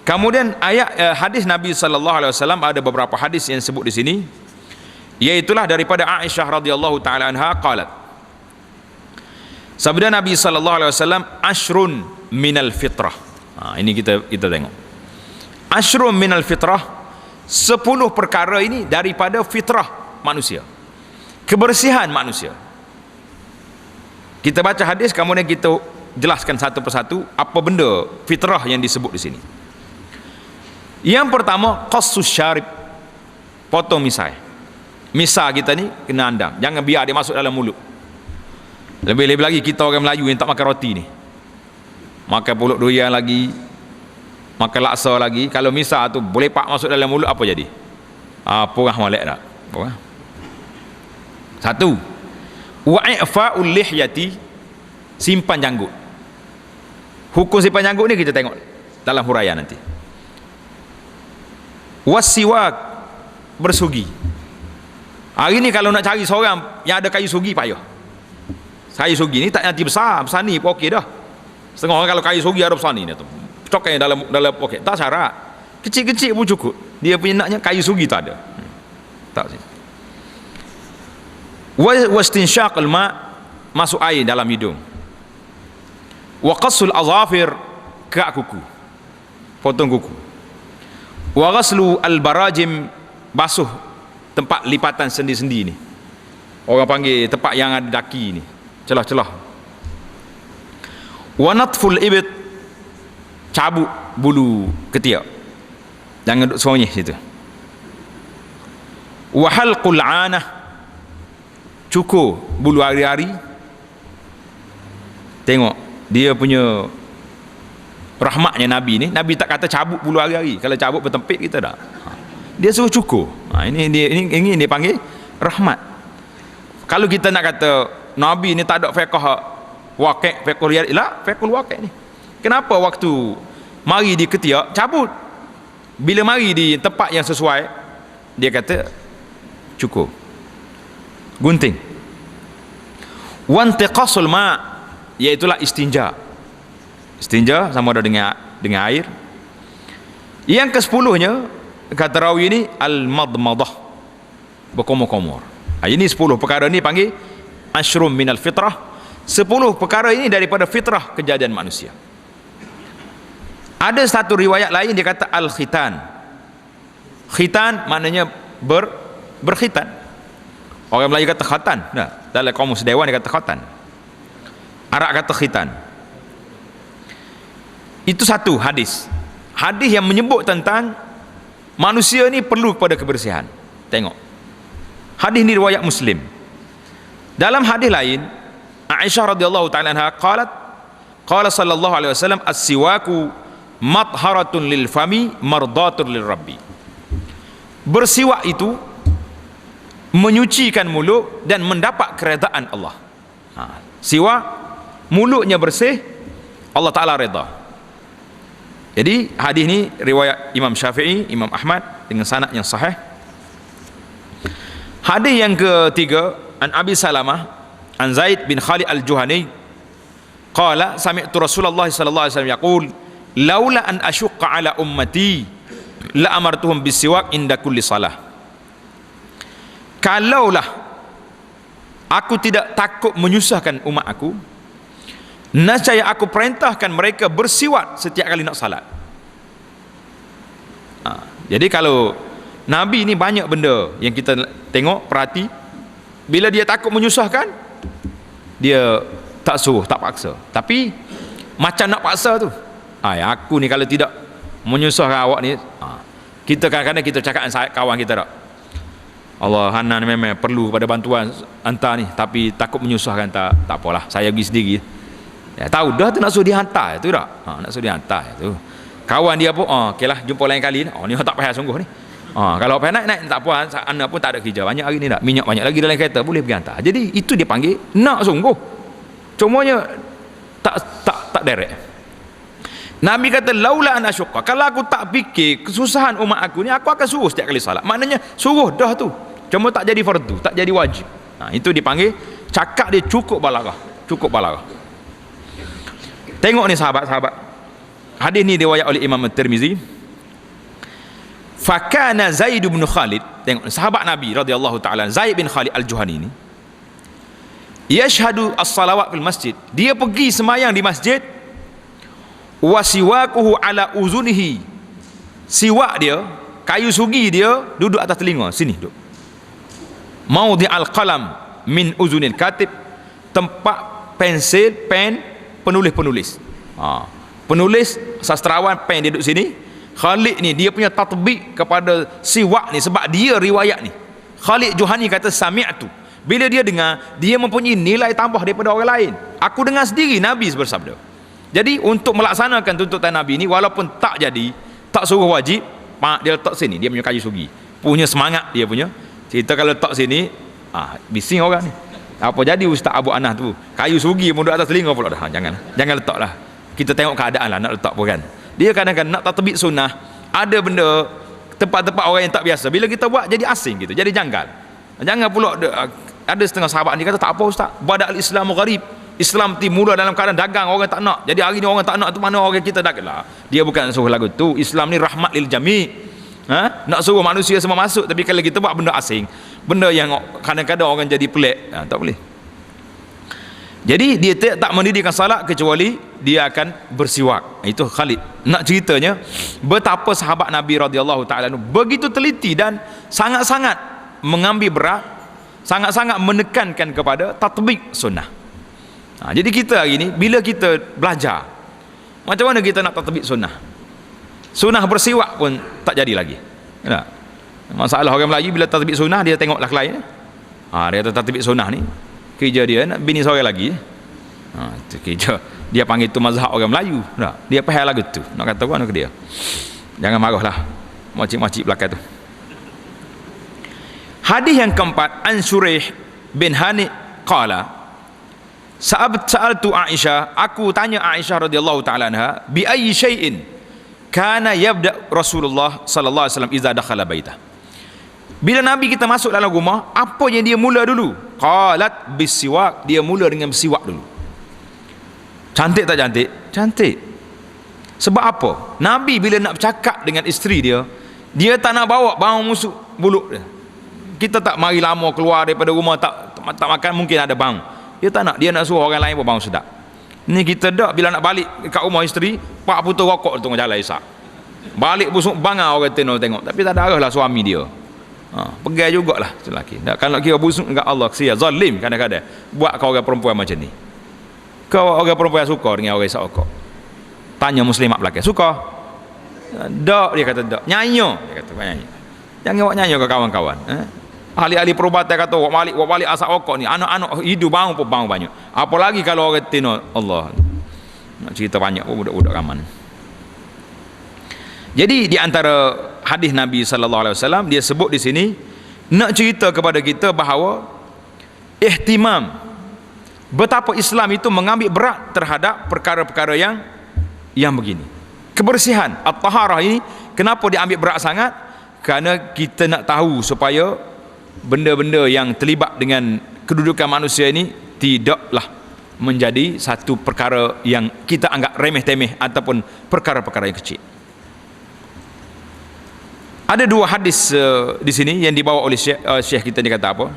S1: Kemudian ayat hadis Nabi sallallahu alaihi wasallam, ada beberapa hadis yang disebut di sini, yaitulah daripada Aisyah radhiyallahu taala anha qalat, sabda Nabi sallallahu alaihi wasallam, ashrun minal fitrah. Ini kita tengok. Ashrun minal fitrah, 10 perkara ini daripada fitrah manusia, kebersihan manusia. Kita baca hadis, kemudian kita jelaskan satu persatu apa benda fitrah yang disebut di sini. Yang pertama, qassus syarib, potong misai. Misai kita ni kena andang, jangan biar dia masuk dalam mulut. Lebih-lebih lagi kita orang Melayu yang tak makan roti ni, makan pulut durian lagi, makan laksa lagi. Kalau misai tu boleh pak masuk dalam mulut, apa jadi? Porah molek tak? Porah. Satu, wa'ifa'ul lihyati, simpan janggut. Hukum simpan janggut ni kita tengok dalam huraian nanti. Wasiwak, bersugi. Hari ni kalau nak cari seorang yang ada kayu sugi payah. Kayu sugi ni tak nanti besar ni pun okey dah. Setengah orang kalau kayu sugi ada besar ni tu. Cokai dalam okey, tak syarat. Kecil-kecil pun cukup. Dia punya naknya kayu sugi tak ada. Tak sih. Wastinsyaqul ma, masuk air dalam hidung. Wa qassul azafir, kerak kuku, potong kuku. Wa ghaslu al-barajim, basuh tempat lipatan sendi-sendi ni. Orang panggil tempat yang ada daki ni, celah-celah. Wa natful ibit, cabut bulu ketiak, jangan duduk sonyeh situ. Wa halqul anah, cukur bulu hari-hari. Tengok dia punya rahmatnya Nabi ni. Nabi tak kata cabut bulu hari-hari. Kalau cabut bertempik kita dah. Dia suruh cukur. Ini dia panggil rahmat. Kalau kita nak kata Nabi ni tak ada fiqh waqi', fiqh riyad, la, fiqh waqi' ni. Kenapa waktu mari di ketiak cabut? Bila mari di tempat yang sesuai, dia kata cukur, gunting. Wantiqasul ma', iaitulah istinja. Istinja sama ada dengan air. Yang ke-10-nya kata rawi ini al-madmadah, berkomor-komor. Ini 10 perkara ni panggil asyrum minal fitrah. 10 perkara ini daripada fitrah kejadian manusia. Ada satu riwayat lain dia kata al-khitan. Khitan maknanya berkhitan. Orang Melayu kata khatan. Nah, dalam kamus dewan dia kata khatan. Arab kata khitan. Itu satu hadis. Hadis yang menyebut tentang manusia ni perlu kepada kebersihan. Tengok. Hadis ni riwayat Muslim. Dalam hadis lain, Aisyah radhiyallahu ta'ala anha qalat, qala sallallahu alaihi wasallam, as-siwaku matharatun lil fami mardatun lil rabbi. Bersiwak itu menyucikan mulut dan mendapat keredaan Allah. Siwak, mulutnya bersih, Allah Ta'ala reda. Jadi hadis ni riwayat Imam Syafi'i, Imam Ahmad dengan sanad yang sahih. Hadis yang ketiga, an Abi Salamah an Zaid bin Khalid al-Juhani qala sami'tu Rasulullah sallallahu alaihi wasallam yaqul laula an asyqa ala ummati la amartuhum bisiwak inda kulli salah. Kalaulah aku tidak takut menyusahkan umat aku, nescaya aku perintahkan mereka bersiwak setiap kali nak salat. Jadi kalau Nabi ni banyak benda yang kita tengok, perhati. Bila dia takut menyusahkan, dia tak suruh, tak paksa. Tapi macam nak paksa tu, aku ni kalau tidak menyusahkan awak ni, kita kadang-kadang kita cakap dengan kawan kita tak, Allah Hanan memang perlu pada bantuan hantar ni, tapi takut menyusahkan, tak apalah, saya pergi sendiri. Ya, tahu dah tu nak suruh dia hantar tu tak? Nak suruh dia hantar tu. Kawan dia pun okeylah, jumpa lain kali. Ni tak payah sungguh ni. Kalau payah naik tak apa, anak pun tak ada kerja banyak hari ni, tak minyak banyak lagi dalam kereta, boleh pergi hantar. Jadi itu dia panggil nak sungguh. Cumanya tak direct. Nabi kata laula an asyqa, kalau aku tak fikir kesusahan umat aku ni, aku akan suruh setiap kali salat. Maknanya suruh dah tu, cuma tak jadi fardu, tak jadi wajib. Itu dipanggil cakap dia cukup balaghah, cukup balaghah. Tengok ni sahabat-sahabat, hadis ni riwayat oleh Imam At-Tirmizi. Fakana Zaid bin Khalid, tengok sahabat Nabi radhiyallahu taala, Zaid bin Khalid al-Juhani ni, yashhadu as-salawat fil masjid, dia pergi semayang di masjid, wasiwakuhu ala uzunihi, siwak dia, kayu sugi dia duduk atas telinga sini, duduk maudhi al-qalam min uzunil katib, tempat pensil, pen penulis-penulis. Penulis sastrawan, pen dia duduk sini. Khalid ni dia punya tatbik kepada siwak ni, sebab dia riwayat ni. Khalid Juhani kata sami'tu, bila dia dengar, dia mempunyai nilai tambah daripada orang lain. Aku dengar sendiri Nabi bersabda. Jadi untuk melaksanakan tuntutan Nabi ni, walaupun tak jadi, tak suruh wajib, dia letak sini, dia punya kayu sugi, punya semangat dia punya. Kita kalau letak sini, bising orang ni. Apa jadi Ustaz Abu Anas tu, kayu sugi pun duduk atas telinga pula dah. Jangan letaklah. Kita tengok keadaan lah nak letak pun kan. Dia kadang-kadang nak tatbik sunnah, ada benda tempat-tempat orang yang tak biasa, bila kita buat jadi asing gitu, jadi janggal. Jangan pula Ada setengah sahabat ni kata, tak apa ustaz, badal Islamu gharib, Islam ti mula dalam keadaan dagang, orang tak nak, jadi hari ni orang tak nak tu mana orang kita dak lah. Dia bukan suruh lagu tu. Islam ni rahmat lil jami'. Nak suruh manusia semua masuk, tapi kalau kita buat benda asing, benda yang kadang-kadang orang jadi pelik, tak boleh. Jadi dia tak mendirikan salat kecuali dia akan bersiwak. Itu Khalid. Nak ceritanya betapa sahabat Nabi radhiyallahu taala begitu teliti dan sangat-sangat mengambil berat, sangat-sangat menekankan kepada tatbik sunnah. Jadi kita hari ni bila kita belajar macam mana kita nak tatbik sunnah, sunnah bersiwak pun tak jadi lagi. Tak? Masalah orang Melayu bila tatbik sunnah, dia tengok lelaki lain. Dia kata tatbik sunnah ni kerja dia nak bini seorang lagi. Itu kerja dia panggil tu mazhab orang Melayu. Tak? Dia faham lagu tu. Nak kata apa nak ke dia? Jangan marahlah makcik-makcik belakang tu. Hadis yang keempat, an Syuraih bin Hani qala, sa'altu Aisyah, aku tanya Aisyah radhiyallahu taala anha, bi ayyi syai'in kana yabda Rasulullah sallallahu alaihi wasallam idza dakhala baitah. Bila Nabi kita masuk dalam rumah, apa yang dia mula dulu? Qalat bisiwak, dia mula dengan bersiwak dulu. Cantik tak cantik? Cantik. Sebab apa? Nabi bila nak bercakap dengan isteri dia, dia tak nak bawa bau musuk mulut dia. Kita tak mari lama keluar daripada rumah tak makan, mungkin ada bau. Dia tak nak, dia nak suruh orang lain buat bau sedap. Ni kita dak bila nak balik kat rumah isteri, pak putus rokok tengah jalan Isyak. Balik busuk bangar orang tengok, tapi tak ada arah lah suami dia. Pegai jugalah tu lelaki. Kalau kira busuk dekat Allah, kesian zalim kadang-kadang buat kau orang perempuan macam ni. Kau orang perempuan suka dengan orang isap rokok. Tanya muslimat belakang, suka? Dak, dia kata dak. Nyanyi, dia kata nyanyi. Jangan buat nyanyi ke kawan-kawan. Ahli-ahli perubatan kata buat balik asap rokok ni, anak-anak hidup bau pun bau banyak. Apalagi kalau orang tino Allah. Nak cerita banyak pun budak-budak raman. Jadi di antara hadis Nabi sallallahu alaihi wasallam, dia sebut di sini nak cerita kepada kita bahawa ihtimam, betapa Islam itu mengambil berat terhadap perkara-perkara yang begini. Kebersihan at-taharah ini kenapa diambil berat sangat? Kerana kita nak tahu supaya benda-benda yang terlibat dengan kedudukan manusia ini tidaklah menjadi satu perkara yang kita anggap remeh-temeh ataupun perkara-perkara yang kecil. Ada dua hadis di sini yang dibawa oleh Syekh kita, dia kata apa?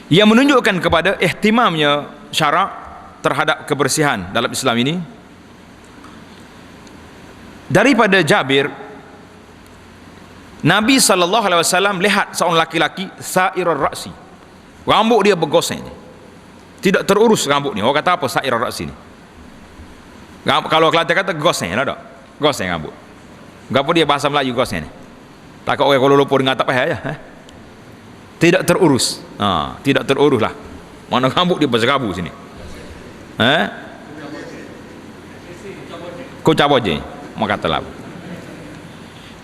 S1: Yang menunjukkan kepada ihtimamnya syarak terhadap kebersihan dalam Islam ini. Daripada Jabir, Nabi SAW lihat seorang laki-laki sa'irar ra'si, rambut dia bergoseng, tidak terurus rambut ni. Orang kata apa sa'irar ra'si ni? Kalau Kelantan kata goseng lah, tak? Goseng rambut. Apa dia bahasa Melayu goseng ni? Takut orang Kuala Lumpur dengar tak payah ya? Tidak terurus. Tidak terurus lah. Mana rambut dia berserabu sini. Kucaboje, mak kata lah.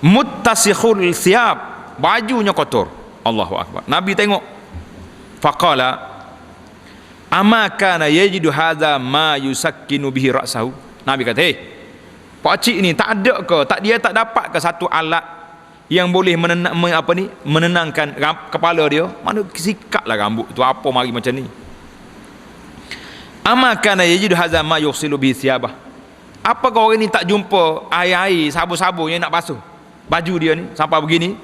S1: Muttasikhul thiyab, bajunya kotor. Allahu akbar. Nabi tengok. Faqala, ama kana yajidu hadza ma yusakkinu bihi ra'sahu. Nabi kata, pak cik ni tak ada ke, dia tak dapat ke satu alat yang boleh menenangkan kepala dia? Mana sikatlah rambut tu, apa mari macam ni? Ama kana yajidu hadza ma yughsilu bihi thiyabah. Apakah orang ni tak jumpa air-air sabun-sabun yang nak basuh baju dia ni sampai begini?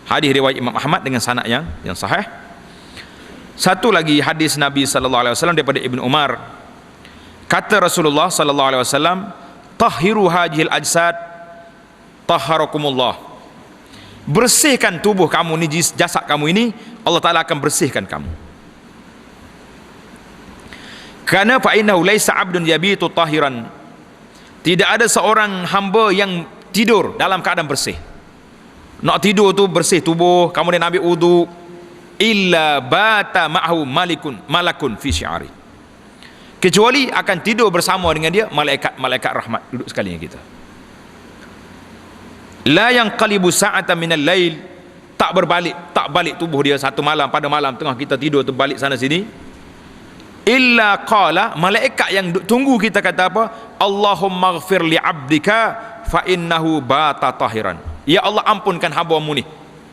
S1: Hadis riwayat Imam Ahmad dengan sanad yang sahih. Satu lagi hadis Nabi sallallahu alaihi wasallam daripada Ibnu Umar. Kata Rasulullah sallallahu alaihi wasallam, tahhiru hajil ajsad tahharakumullah. Bersihkan tubuh kamu ni, jasad kamu ini, Allah Taala akan bersihkan kamu. Karena fa innahu laisa 'abdun yabitu tahiran. Tidak ada seorang hamba yang tidur dalam keadaan bersih. Nak tidur tu bersih tubuh, kemudian ambil wudu, illa bata ma'hu malakun fi syi'ari. Kecuali akan tidur bersama dengan dia malaikat rahmat duduk sekali dengan kita. La yanqalibu sa'atan minal lail, tak balik tubuh dia satu malam, pada malam tengah kita tidur tu balik sana sini, illa qala, malaikat yang tunggu kita kata apa? Allahumma ighfir li 'abdika fa innahu bata tahiran. Ya Allah, ampunkan hamba-Mu ni,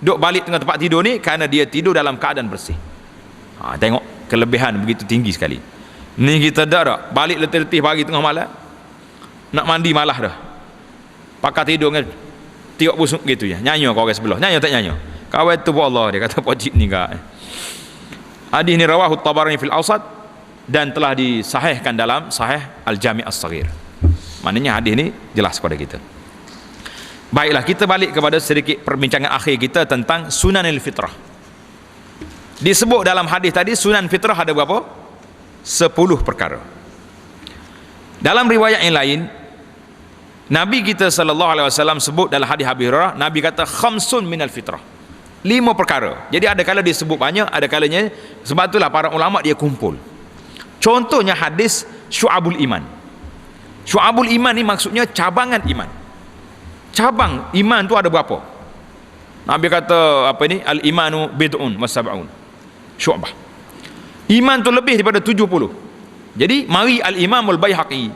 S1: duk balik tengah tempat tidur ni kerana dia tidur dalam keadaan bersih. Tengok kelebihan begitu tinggi sekali. Ni kita dah balik letih-letih pagi tengah malam, nak mandi malah dah pakai tidur dengan tiup busuk gitu ya. Nyanyi kau orang sebelah, nyanyi tak nyanyi, kawan tu Allah, dia kata pojik ni kak. Hadis ni rawahu Tabarani fil Awsat dan telah disahihkan dalam Sahih Al-Jami' As-Saghir. Maknanya hadis ni jelas kepada kita. Baiklah, kita balik kepada sedikit perbincangan akhir kita tentang sunanil fitrah. Disebut dalam hadis tadi sunan fitrah ada berapa? 10 perkara. Dalam riwayat yang lain, Nabi kita sallallahu alaihi wasallam sebut dalam hadis Abi Hurairah, Nabi kata khamsun minal fitrah. 5 perkara. Jadi ada kala dia sebut banyak, ada kalanya, sebab itulah para ulama dia kumpul. Contohnya hadis Syu'abul Iman. Syu'abul Iman ni maksudnya cabangan iman. Cabang iman tu ada berapa? Nabi kata apa ni? Al-imanu bid'un wa sab'un syu'bah. Iman tu lebih daripada 70. Jadi mari Al-Imam Al-Baihaqi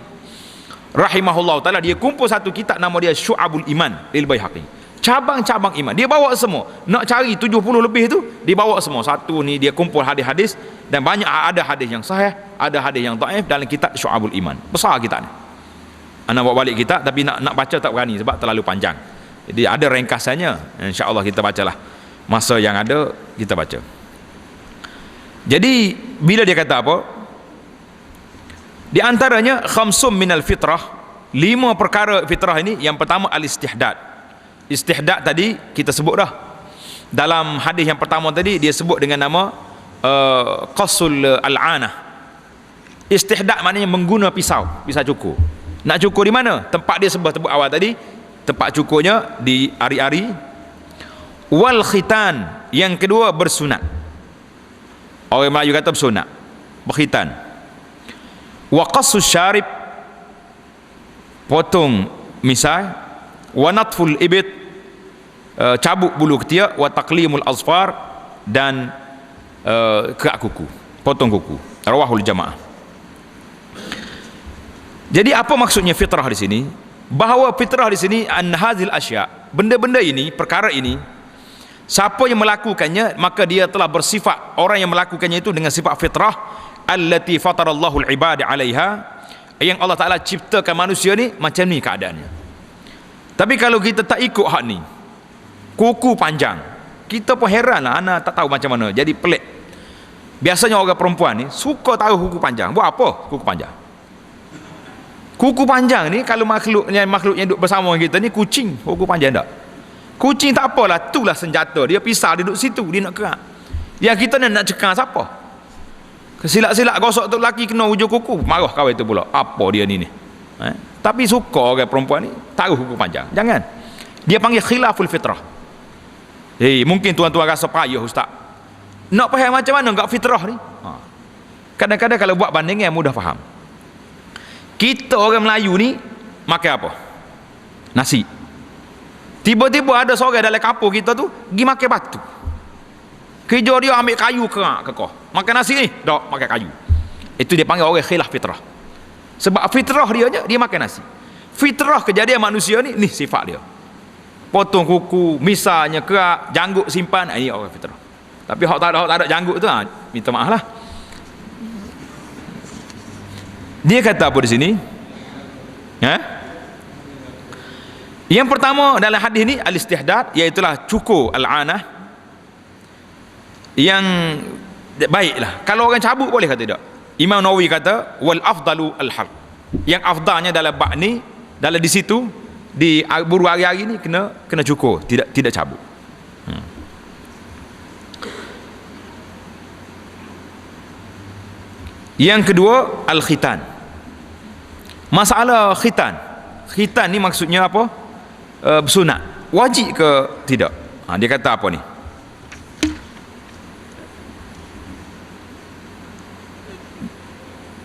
S1: rahimahullah ta'ala, dia kumpul satu kitab nama dia Syu'abul Iman lil Baihaqi. Cabang-cabang iman dia bawa semua. Nak cari 70 lebih tu dia bawa semua. Satu ni dia kumpul hadis-hadis, dan banyak ada hadis yang sahih, ada hadis yang dhaif dalam kitab Syu'abul Iman. Besar kitab ni. Anak bawa balik kitab tapi nak baca tak berani sebab terlalu panjang. Jadi ada ringkasannya, insya-Allah kita bacalah. Masa yang ada kita baca. Jadi bila dia kata apa? Di antaranya khamsum minal fitrah, 5 perkara fitrah ini. Yang pertama al-istihdad. Istihdad tadi kita sebut dah. Dalam hadis yang pertama tadi dia sebut dengan nama qasul al-anah. Istihdad maknanya mengguna pisau cukur. Nak cukur di mana? Tempat dia sebut awal tadi, tempat cukurnya di ari-ari. Wal khitan, yang kedua bersunat. Orang Melayu kata bersunat, berkhitan. Wa qassus syarib, potong misai. Wa natful ibit, cabuk bulu ketiak. Wa taqlimul azfar, dan kerak kuku, potong kuku. Rawahul jamaah. Jadi apa maksudnya fitrah di sini? Bahawa fitrah di sini an hazil asya, benda-benda ini, perkara ini, siapa yang melakukannya maka dia telah bersifat, orang yang melakukannya itu dengan sifat fitrah allati fatarallahu al-ibad 'alaiha, yang Allah Taala ciptakan manusia ni macam ni keadaannya. Tapi kalau kita tak ikut hak ni, kuku panjang, kita pun heranlah, anak tak tahu macam mana, jadi pelik. Biasanya orang perempuan ni suka tahu kuku panjang. Buat apa kuku panjang? Kuku panjang ni kalau makhluk yang duduk bersama kita ni kucing, kuku panjang tak? Kucing tak apalah, itulah senjata dia, pisau dia duduk situ, dia nak kerak. Yang kita nak cekang siapa? Kesilap-silap gosok tu lelaki kena hujung kuku, marah kawan itu pula, apa dia ni. Tapi suka orang perempuan ni taruh kuku panjang. Jangan, dia panggil khilaful fitrah. Mungkin tuan-tuan rasa payah ustaz, nak faham macam mana enggak fitrah ni. Kadang-kadang kalau buat bandingan mudah faham. Kita orang Melayu ni makan apa? Nasi. Tiba-tiba ada seorang dalam kampung kita tu pergi makan batu. Kerja dia ambil kayu kerak kekoh. Makan nasi ni, tak makan kayu. Itu dia panggil orang khilaf fitrah. Sebab fitrah dia makan nasi. Fitrah kejadian manusia ni sifat dia. Potong kuku, misalnya kerak, janggut simpan, ini orang fitrah. Tapi hak tak ada janggut tu, minta maaf lah. Dia kata apa di sini? Yang pertama dalam hadis ni al-istihdad, iaitu cukur al-anah. Yang baiklah, kalau orang cabut boleh kata tidak? Imam Nawawi kata wal afdalu al-halq. Yang afdalnya dalam bab ni, dalam di situ di buru hari-hari ni kena cukur, tidak cabut. Yang kedua al-khitan. Masalah khitan ni maksudnya apa? Bersunat wajib ke tidak? Dia kata apa ni?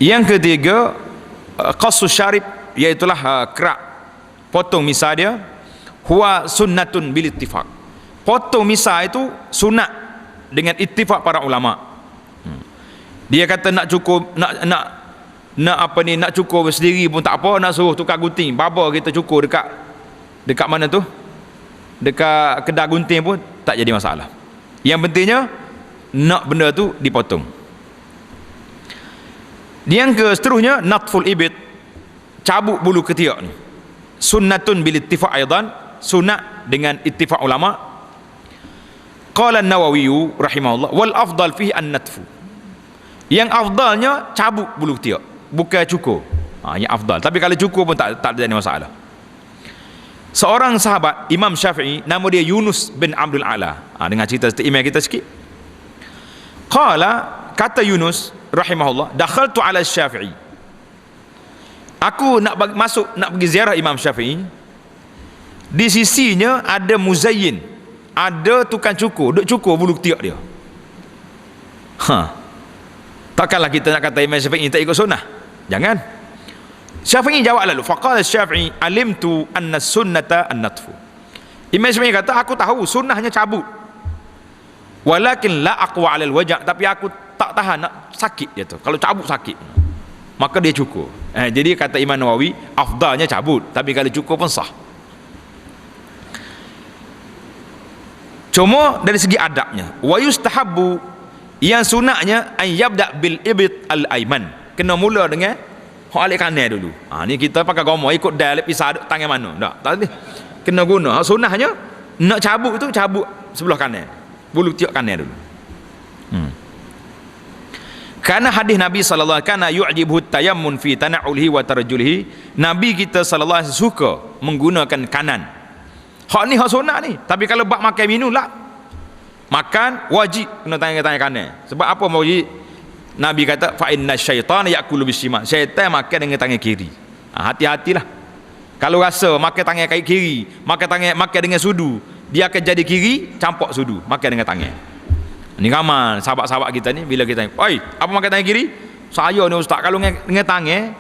S1: Yang ketiga qassus syarib, iaitulah kerak, potong misai dia. Huwa sunnatun bil ittifaq. Potong misai itu sunat dengan ittifaq para ulama. Dia kata nak cukur, nak cukur sendiri pun tak apa, nak suruh tukar gunting, baba kita cukur dekat mana tu? Dekat kedai gunting pun tak jadi masalah. Yang pentingnya nak benda tu dipotong. Yang ke seterusnya natful ibit, cabut bulu ketiak ni, sunnatun bil ittifaq aidan, sunat dengan ittifaq ulama. Qala an-Nawawi rahimahullah wal afdal fihi an-natfu, yang afdalnya cabut bulu ketiak, bukan cukur. Yang afdal, tapi kalau cukur pun tak ada masalah. Seorang sahabat Imam Syafi'i, nama dia Yunus bin Abdul Ala. Dengan cerita email kita sikit. Qala, kata Yunus rahimahullah, dakhaltu ala Syafi'i, aku nak pergi ziarah Imam Syafi'i. Di sisinya ada muzayyin, ada tukang cukur, duk cukur bulu ketiak dia. Takkanlah kita nak kata Imam Syafi'i tak ikut sunnah? Jangan. Syafi'i jawab lalu, faqala Syafi'i alimtu anna sunnata an-natfu. Imam Syafi'i kata, aku tahu sunnahnya cabut, walakin la aqwa 'ala al-wajh, tapi aku tak tahan, nak sakit dia tu. Kalau cabut sakit, maka dia cukur. Jadi kata Imam Nawawi, afdalnya cabut, tapi kalau cukur pun sah. Cuma dari segi adabnya, wa yustahabbu, yang sunatnya an yabda bil ibit al-aiman, kena mula dengan alik kanan dulu. Ni kita pakai gomo ikut dalil pisah tangan mana. Tak boleh. Kena guna. Sunnahnya nak cabut tu cabut sebelah kanan. Bulu tiak kanan dulu. Karena hadis Nabi sallallahu alaihi wasallam yu'jibuhu tayammun fi tana'ulihi wa tarjulihi. Nabi kita sallallahu alaihi wasallam suka menggunakan kanan. Hak ni hak sunat ni. Tapi kalau bab makan minum lah. Makan wajib kena tangan kanan. Sebab apa wajib? Nabi kata fa inna syaitana ya'kulu bishimal, syaitan makan dengan tangan kiri. Hati-hatilah. Kalau rasa makan tangan kiri, makan dengan sudu, dia akan jadi kiri, campak sudu, makan dengan tangan. Ni ramai sahabat-sahabat kita ni, bila kita tanya, "Oi, apa makan tangan kiri?" "Saya ni ustaz, kalau dengan tangan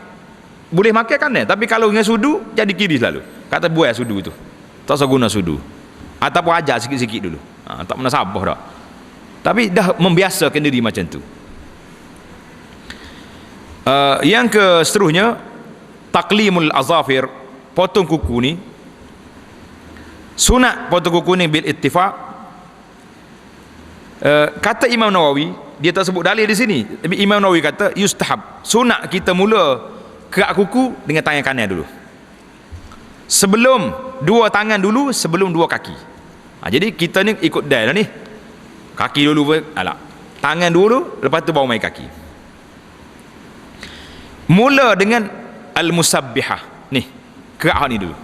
S1: boleh makan kanan, tapi kalau dengan sudu jadi kiri selalu." Kata buat sudu tu. Tak usah guna sudu. Ataupun ajar sikit-sikit dulu. Tak pernah sabar dah. Tapi dah membiasakan diri macam tu. Yang ke seterusnya taklimul azafir, potong kuku ni sunat. Potong kuku ni bil ittifaq. Kata Imam Nawawi, dia tak sebut dalil di sini, tapi Imam Nawawi kata yustahab, sunat kita mula kerak kuku dengan tangan kanan dulu, sebelum dua tangan dulu, sebelum dua kaki. Jadi kita ni ikut dalil lah ni, kaki dulu tangan dulu, lepas tu baru main kaki. Mula dengan al-musabbihah ni, kerak ni dulu,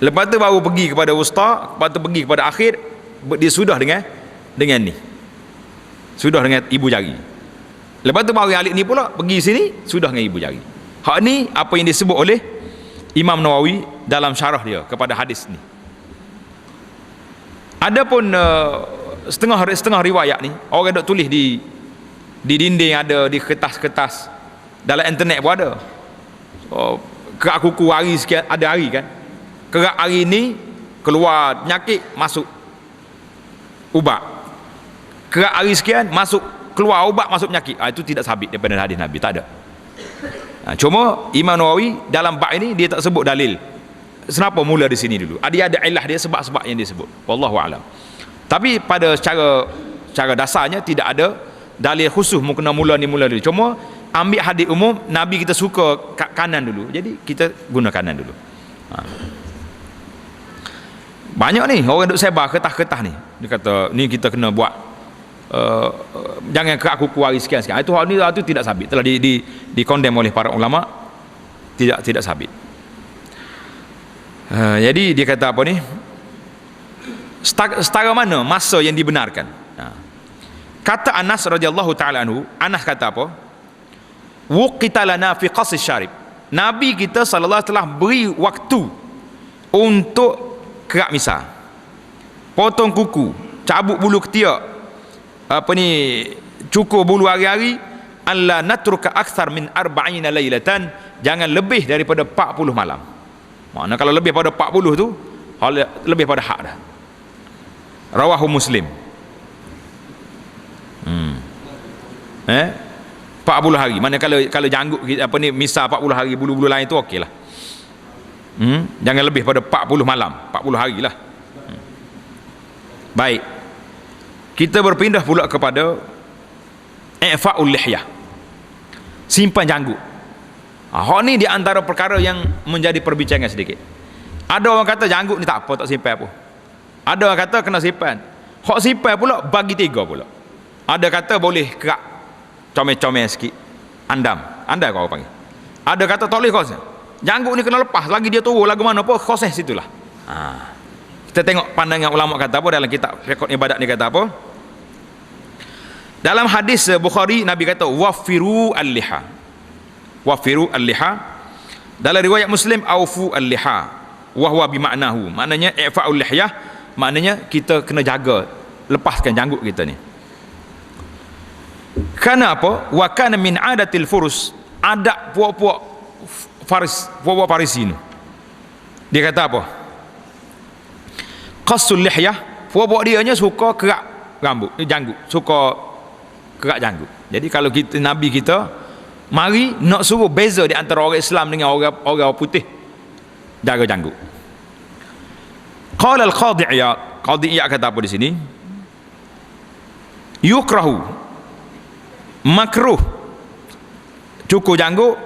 S1: lepas tu baru pergi kepada wusta, lepas tu pergi kepada akhir. Dia sudah dengan ni, sudah dengan ibu jari. Lepas tu baru alik ni pula pergi sini, sudah dengan ibu jari. Hak ni apa yang disebut oleh Imam Nawawi dalam syarah dia kepada hadis ni. Adapun setengah riwayat ni orang dok tulis di dinding, ada di kertas-kertas, dalam internet pun ada. Kerak kuku hari sekian, ada hari kan, kerak hari ni keluar penyakit, masuk ubat. Kerak hari sekian masuk, keluar ubat, masuk penyakit. Itu tidak sabit daripada hadis Nabi, tak ada. Cuma Imam Nawawi dalam bab ini dia tak sebut dalil kenapa mula di sini dulu. Dia ada ilah dia, sebab-sebab yang dia sebut. Wallahu a'lam. Tapi pada cara dasarnya tidak ada dalil khusus kena mula dulu. Cuma ambil hadis umum, Nabi kita suka kanan dulu, jadi kita guna kanan dulu. Banyak ni orang duk sebar kertas-kertas ni, dia kata ni kita kena buat jangan kerak kuku hari sekian-sekian. Itu hal ni itu tidak sabit, telah dikondem oleh para ulama, tidak sabit. Jadi dia kata apa ni, setara mana masa yang dibenarkan. Kata Anas radhiyallahu taala anhu, Anas kata apa? Wuqita lana fi qas syarib. Nabi kita sallallahu alaihi wasallam beri waktu untuk kerak misah, potong kuku, cabut bulu ketiak, cukur bulu hari-hari. Alla natruka akthar min 40 lailatan, jangan lebih daripada 40 malam. Mana kalau lebih pada 40 tu lebih pada hak dah. Rawahu Muslim. 40 hari. Mana kalau janggut misal 40 hari, bulu-bulu lain tu okeylah. Jangan lebih pada 40 malam, 40 hari lah. Baik. kita berpindah pula kepada i'fa'ul lihyah, simpan janggut. Hak ni di antara perkara yang menjadi perbincangan sedikit. Ada orang kata janggut ni tak apa, tak simpan apa. Ada orang kata kena simpan. Hak simpan pula bagi tiga pula. Ada kata boleh kerak comel-comel sikit, andam kau orang panggil. Ada kata tak boleh kos. Janggut ni kena lepas, lagi dia turun lagu mana apa, koseh situlah. Kita tengok pandangan ulama kata apa dalam kitab rekod ibadat ni, kata apa? Dalam hadis Bukhari, Nabi kata wafiru al-liha. Wafiru al-liha. Dalam riwayat Muslim aufu al-liha wa huwa bimaknahu. Maknanya i'fa'ul lihyah, maknanya kita kena jaga, lepaskan janggut kita ni. Kerana apa? Wa kana min adatil furus, adat puak-puak Faris, puak-puak Parisi ni. Dia kata apa? Qassul lihyah, puak-puak dia nya suka kerak rambut, janggut, suka kerak janggut. Jadi kalau kita, Nabi kita mari nak suruh beza di antara orang Islam dengan orang putih, jaga janggut. Qala al-Qadhi Iyad, Qadhi Iyad kata apa di sini? Yukrahu, makruh cukur janggut,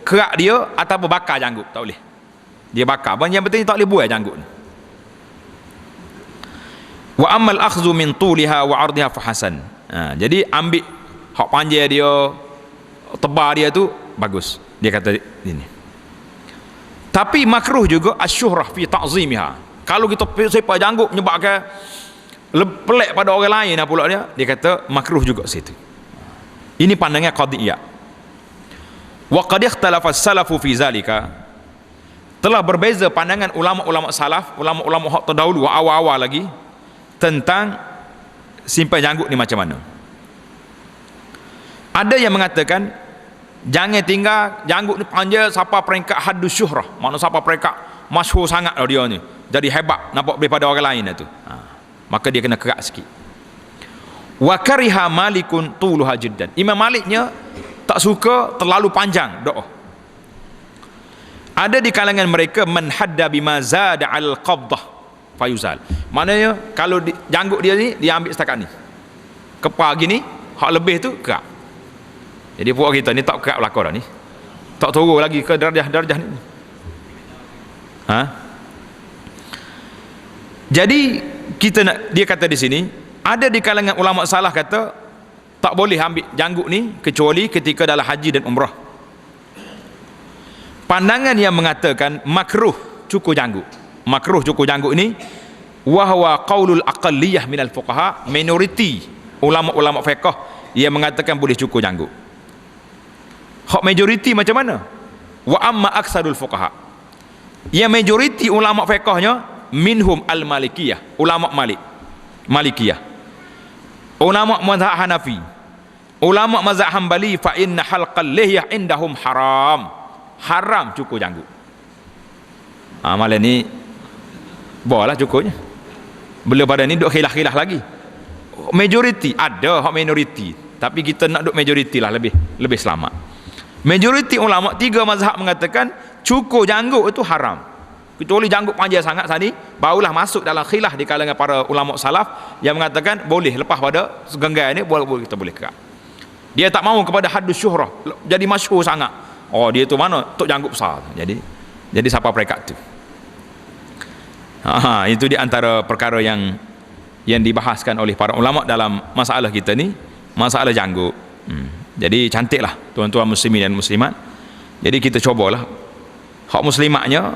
S1: kerak dia atau bakar janggut, tak boleh. Dia bakar, yang penting tak boleh buai janggut ni. Wa ammal akhdhu min tuliha wa 'ardiha fa hasan. Jadi ambil hak panjang dia, tebal dia tu bagus. Dia kata ini. Tapi makruh juga asyuhrah fi ta'zimiha. Kalau kita sepak janggut menyebabkan pelik pada orang lain pula dia kata makruh juga situ. Ini pandangan Qadhiyah. Wa qad ikhtalafa as-salafu fi zalika. Telah berbeza pandangan ulama-ulama salaf, ulama-ulama hak terdahulu awal-awal lagi tentang simpan janggut ni macam mana. Ada yang mengatakan jangan tinggal janggut ni panjang sampai peringkat haddus syuhrah, makna sampai peringkat masyhur sangat lah dia ni, jadi hebat nampak daripada orang lain tu. Maka dia kena kerak sikit. Wa kariha Malikun tuluha jiddan. Imam Maliknya tak suka terlalu panjang doa. Ada di kalangan mereka man hadda bima zada al qabdah fayuzal. Maknanya kalau janggut dia ni dia ambil setakat ni, kepal gini, hak lebih tu kerak. Jadi puak kita ni tak kerak belakang dah ni, tak turun lagi ke darjah ni. Jadi kita nak, dia kata di sini ada di kalangan ulama salah kata tak boleh ambil janggut ni kecuali ketika dalam haji dan umrah. Pandangan yang mengatakan makruh cukur janggut, makruh cukur janggut ni wahwa qaulul aqalliyah minal fuqaha, minoriti ulama-ulama fiqh yang mengatakan boleh cukur janggut. Hak majoriti macam mana? Wa amma aksarul fuqaha, yang majoriti ulama fiqhnya minhum al-malikiyah, ulama Malikiyah, ulama mazhab Hanafi, ulama mazhab Hambali, fa inna halqal lihyah indahum haram cukur janggut. Malam ni boleh cukurnya, belum pada ni duk khilaf-khilaf lagi. Majoriti ada, hak minoriti, tapi kita nak duk majoriti lah, lebih selamat. Majoriti ulama tiga mazhab mengatakan cukur janggut itu haram, kecuali janggut panjang sangat tadi, barulah masuk dalam khilaf di kalangan para ulama salaf yang mengatakan boleh lepas pada segenggai ni, kita boleh kerak. Dia tak mahu kepada haddus syuhrah, jadi masyhur sangat. Oh dia tu mana tok janggut besar, jadi siapa peringkat tu. Itu di antara perkara yang dibahaskan oleh para ulama dalam masalah kita ni, masalah janggut. Jadi cantiklah tuan-tuan muslimin dan muslimat. Jadi kita cubalah hak muslimatnya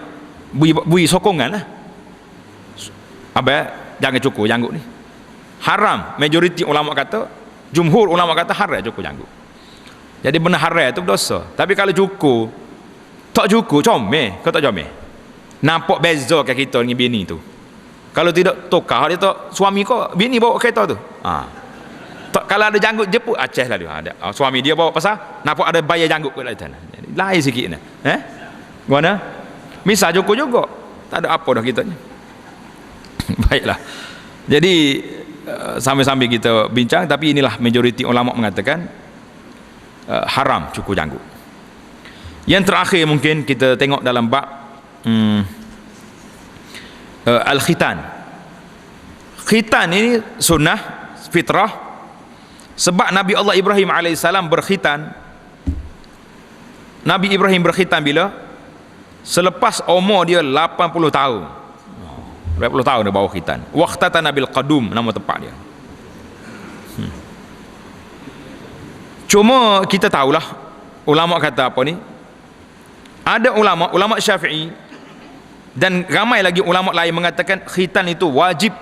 S1: bui sokongan lah. Abang jangan cukur janggut ni, haram. Majoriti ulama kata, jumhur ulama kata haram cukur janggut. Jadi benar haram tu berdosa. Tapi kalau cukur, tak cukur comel, kau tak comel, nampak beza kat kita dengan bini tu. Kalau tidak tukar dia tu, suami kau bini bawa kereta tu, kalau ada janggut jeput Aceh lah dia ada. Suami dia bawa pasal nampak ada bayar janggut kat sana. Jadi lain sikit ni. Gimana? Misal cukur juga, tak ada apa dah kita ni. Baiklah. Jadi sambil-sambil kita bincang, tapi inilah majoriti ulama mengatakan haram cukur janggut. Yang terakhir mungkin kita tengok dalam bab al-khitan. Khitan ini sunnah fitrah. Sebab Nabi Allah Ibrahim alaihissalam berkhitan. Nabi Ibrahim berkhitan bila? Selepas umur dia 80 tahun. 80 tahun dia bawa khitan. Waqtatan Nabil Qadum, nama tempat dia. Cuma kita tahulah ulama kata apa ni? Ada ulama Syafi'i dan ramai lagi ulama lain mengatakan khitan itu wajib.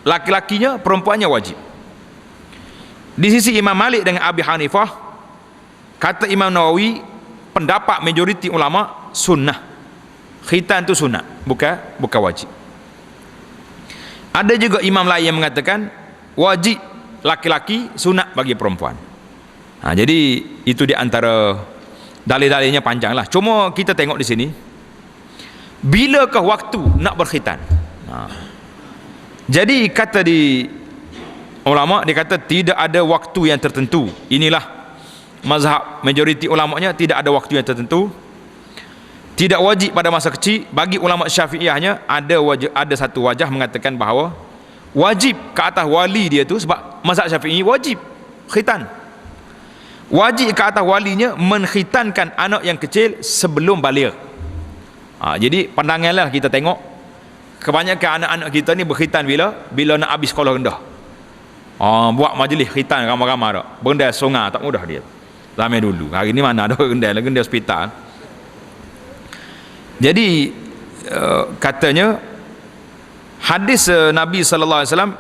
S1: Laki-lakinya, perempuannya wajib. Di sisi Imam Malik dengan Abi Hanifah, kata Imam Nawawi, pendapat majoriti ulama sunnah. Khitan itu sunnah, bukan wajib. Ada juga imam lain yang mengatakan wajib laki-laki, sunat bagi perempuan. Jadi itu di antara dalil-dalilnya panjang lah. Cuma kita tengok di sini, bilakah waktu nak berkhitan? Jadi kata di ulama, dia kata tidak ada waktu yang tertentu. Inilah mazhab majoriti ulamanya, tidak ada waktu yang tertentu. Tidak wajib pada masa kecil. Bagi ulama Syafi'iyahnya ada satu wajah mengatakan bahawa wajib ke atas wali dia tu, sebab mazhab Syafi'i wajib khitan. Wajib ke atas walinya mengkhitankan anak yang kecil sebelum baligh. Jadi pandanganlah kita tengok, kebanyakan anak-anak kita ni berkhitan bila nak habis sekolah rendah. Buat majlis khitan ramai-ramai dak. Benda songar tak mudah dia. Zaman dulu. Hari ni mana ada rendah hospital. Jadi katanya hadis Nabi sallallahu alaihi wasallam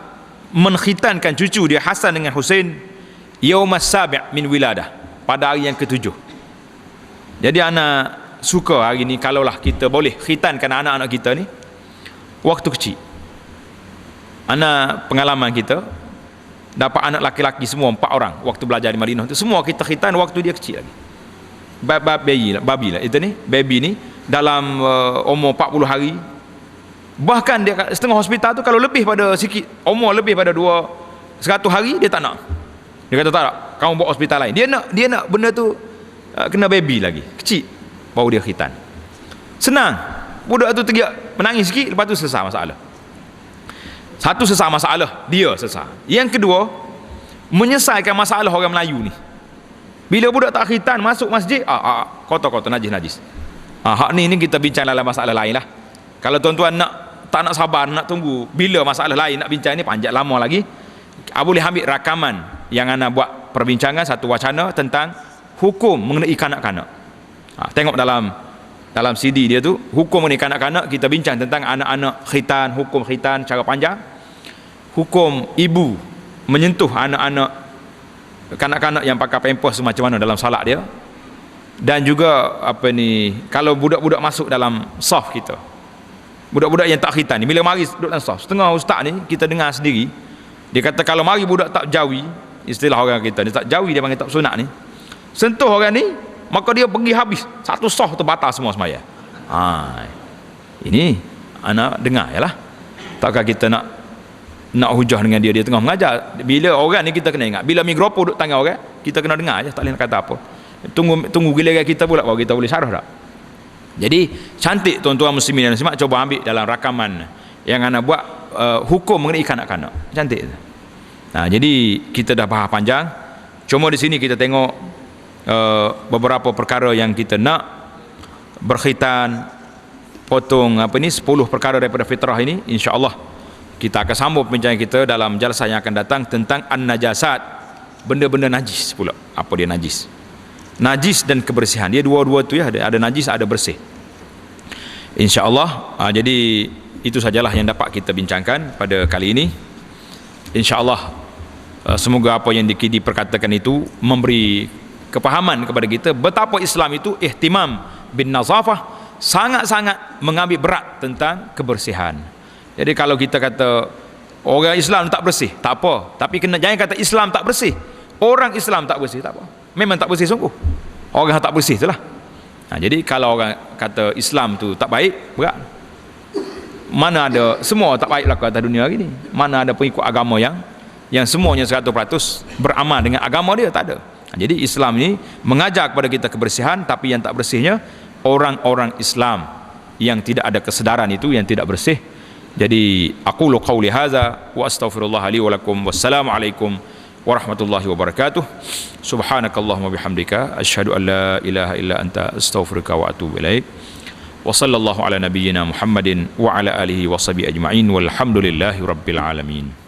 S1: mengkhitankan cucu dia Hasan dengan Husain yaumas sabi' min wiladah, pada hari yang ke-7. Jadi anak suka hari ni kalaulah kita boleh khitankan anak-anak kita ni waktu kecil. Anak pengalaman kita dapat anak laki-laki semua 4 orang waktu belajar di Madinah tu, semua kita khitan waktu dia kecil lagi. Babi lah itu ni, baby ni dalam umur 40 hari. Bahkan dia setengah hospital tu, kalau lebih pada sikit umur, lebih pada 100 hari, dia tak nak. Dia kata tak, kamu bawa hospital lain. Dia nak benda tu kena baby lagi kecil, baru dia khitan. Senang, budak tu teriak menangis sikit, lepas tu selesai masalah. Satu, selesai masalah, dia selesai. Yang kedua, menyelesaikan masalah orang Melayu ni. Bila budak tak khitan masuk masjid, kotor-kotor, najis. Hak ni kita bincang dalam masalah lain lah. Kalau tuan-tuan tak nak sabar, nak tunggu bila masalah lain nak bincang ni panjang lama lagi, boleh ambil rakaman yang ana buat perbincangan satu wacana tentang hukum mengenai kanak-kanak. Tengok dalam CD dia tu, hukum mengenai kanak-kanak, kita bincang tentang anak-anak khitan, hukum khitan cara panjang, hukum ibu menyentuh anak-anak kanak-kanak yang pakai pampers macam mana dalam salat dia, dan juga kalau budak-budak masuk dalam saf kita, budak-budak yang tak khitan ni bila mari duduk dalam saf, setengah ustaz ni kita dengar sendiri, dia kata kalau mari budak tak jawi, istilah orang kita ni tak jawi, dia panggil tak sunat ni, sentuh orang ni, maka dia pergi habis satu saf terbatal semua semaya. Ini anak dengar yalah. Takkan kita nak hujah dengan dia tengah mengajar. Bila orang ni kita kena ingat, bila mikrofon duduk tangan orang, kita kena dengar aja, tak boleh nak kata apa. Tunggu giliran kita pula baru kita boleh syarah tak. Jadi cantik tuan-tuan muslimin dan muslimat, coba ambil dalam rakaman yang ana buat hukum mengenai kanak-kanak. Cantik. Jadi kita dah bahas panjang. Cuma di sini kita tengok beberapa perkara yang kita nak berkhitan, potong 10 perkara daripada fitrah ini. InsyaAllah kita akan sambung perbincangan kita dalam jalsah yang akan datang tentang an-najasat, benda-benda najis pula. Apa dia najis? Najis dan kebersihan, dia dua-dua tu ya, ada najis, ada bersih, InsyaAllah. Jadi itu sajalah yang dapat kita bincangkan pada kali ini. InsyaAllah semoga apa yang diperkatakan itu memberi kepahaman kepada kita betapa Islam itu ihtimam bin nazafah, sangat-sangat mengambil berat tentang kebersihan. Jadi kalau kita kata orang Islam tak bersih, tak apa, tapi jangan kata Islam tak bersih, orang Islam tak bersih, tak apa, memang tak bersih sungguh, orang tak bersih itulah. Jadi kalau orang kata Islam tu tak baik, berat. Mana ada, semua tak baik laku atas dunia hari ni. Mana ada pengikut agama yang semuanya 100% beramal dengan agama dia, tak ada. Jadi Islam ni mengajar kepada kita kebersihan, tapi yang tak bersihnya orang-orang Islam yang tidak ada kesedaran itu, yang tidak bersih, Jadi aqulu qauli hadza wa astaghfirullah li wa lakum. Wassalamualaikum warahmatullahi wabarakatuh. Subhanakallahumma bihamdika asyhadu an la ilaha illa anta astaghfiruka wa atubu ilaik. Wa sallallahu ala nabiyyina Muhammadin wa ala alihi wa sahbihi ajma'in walhamdulillahi rabbil alamin.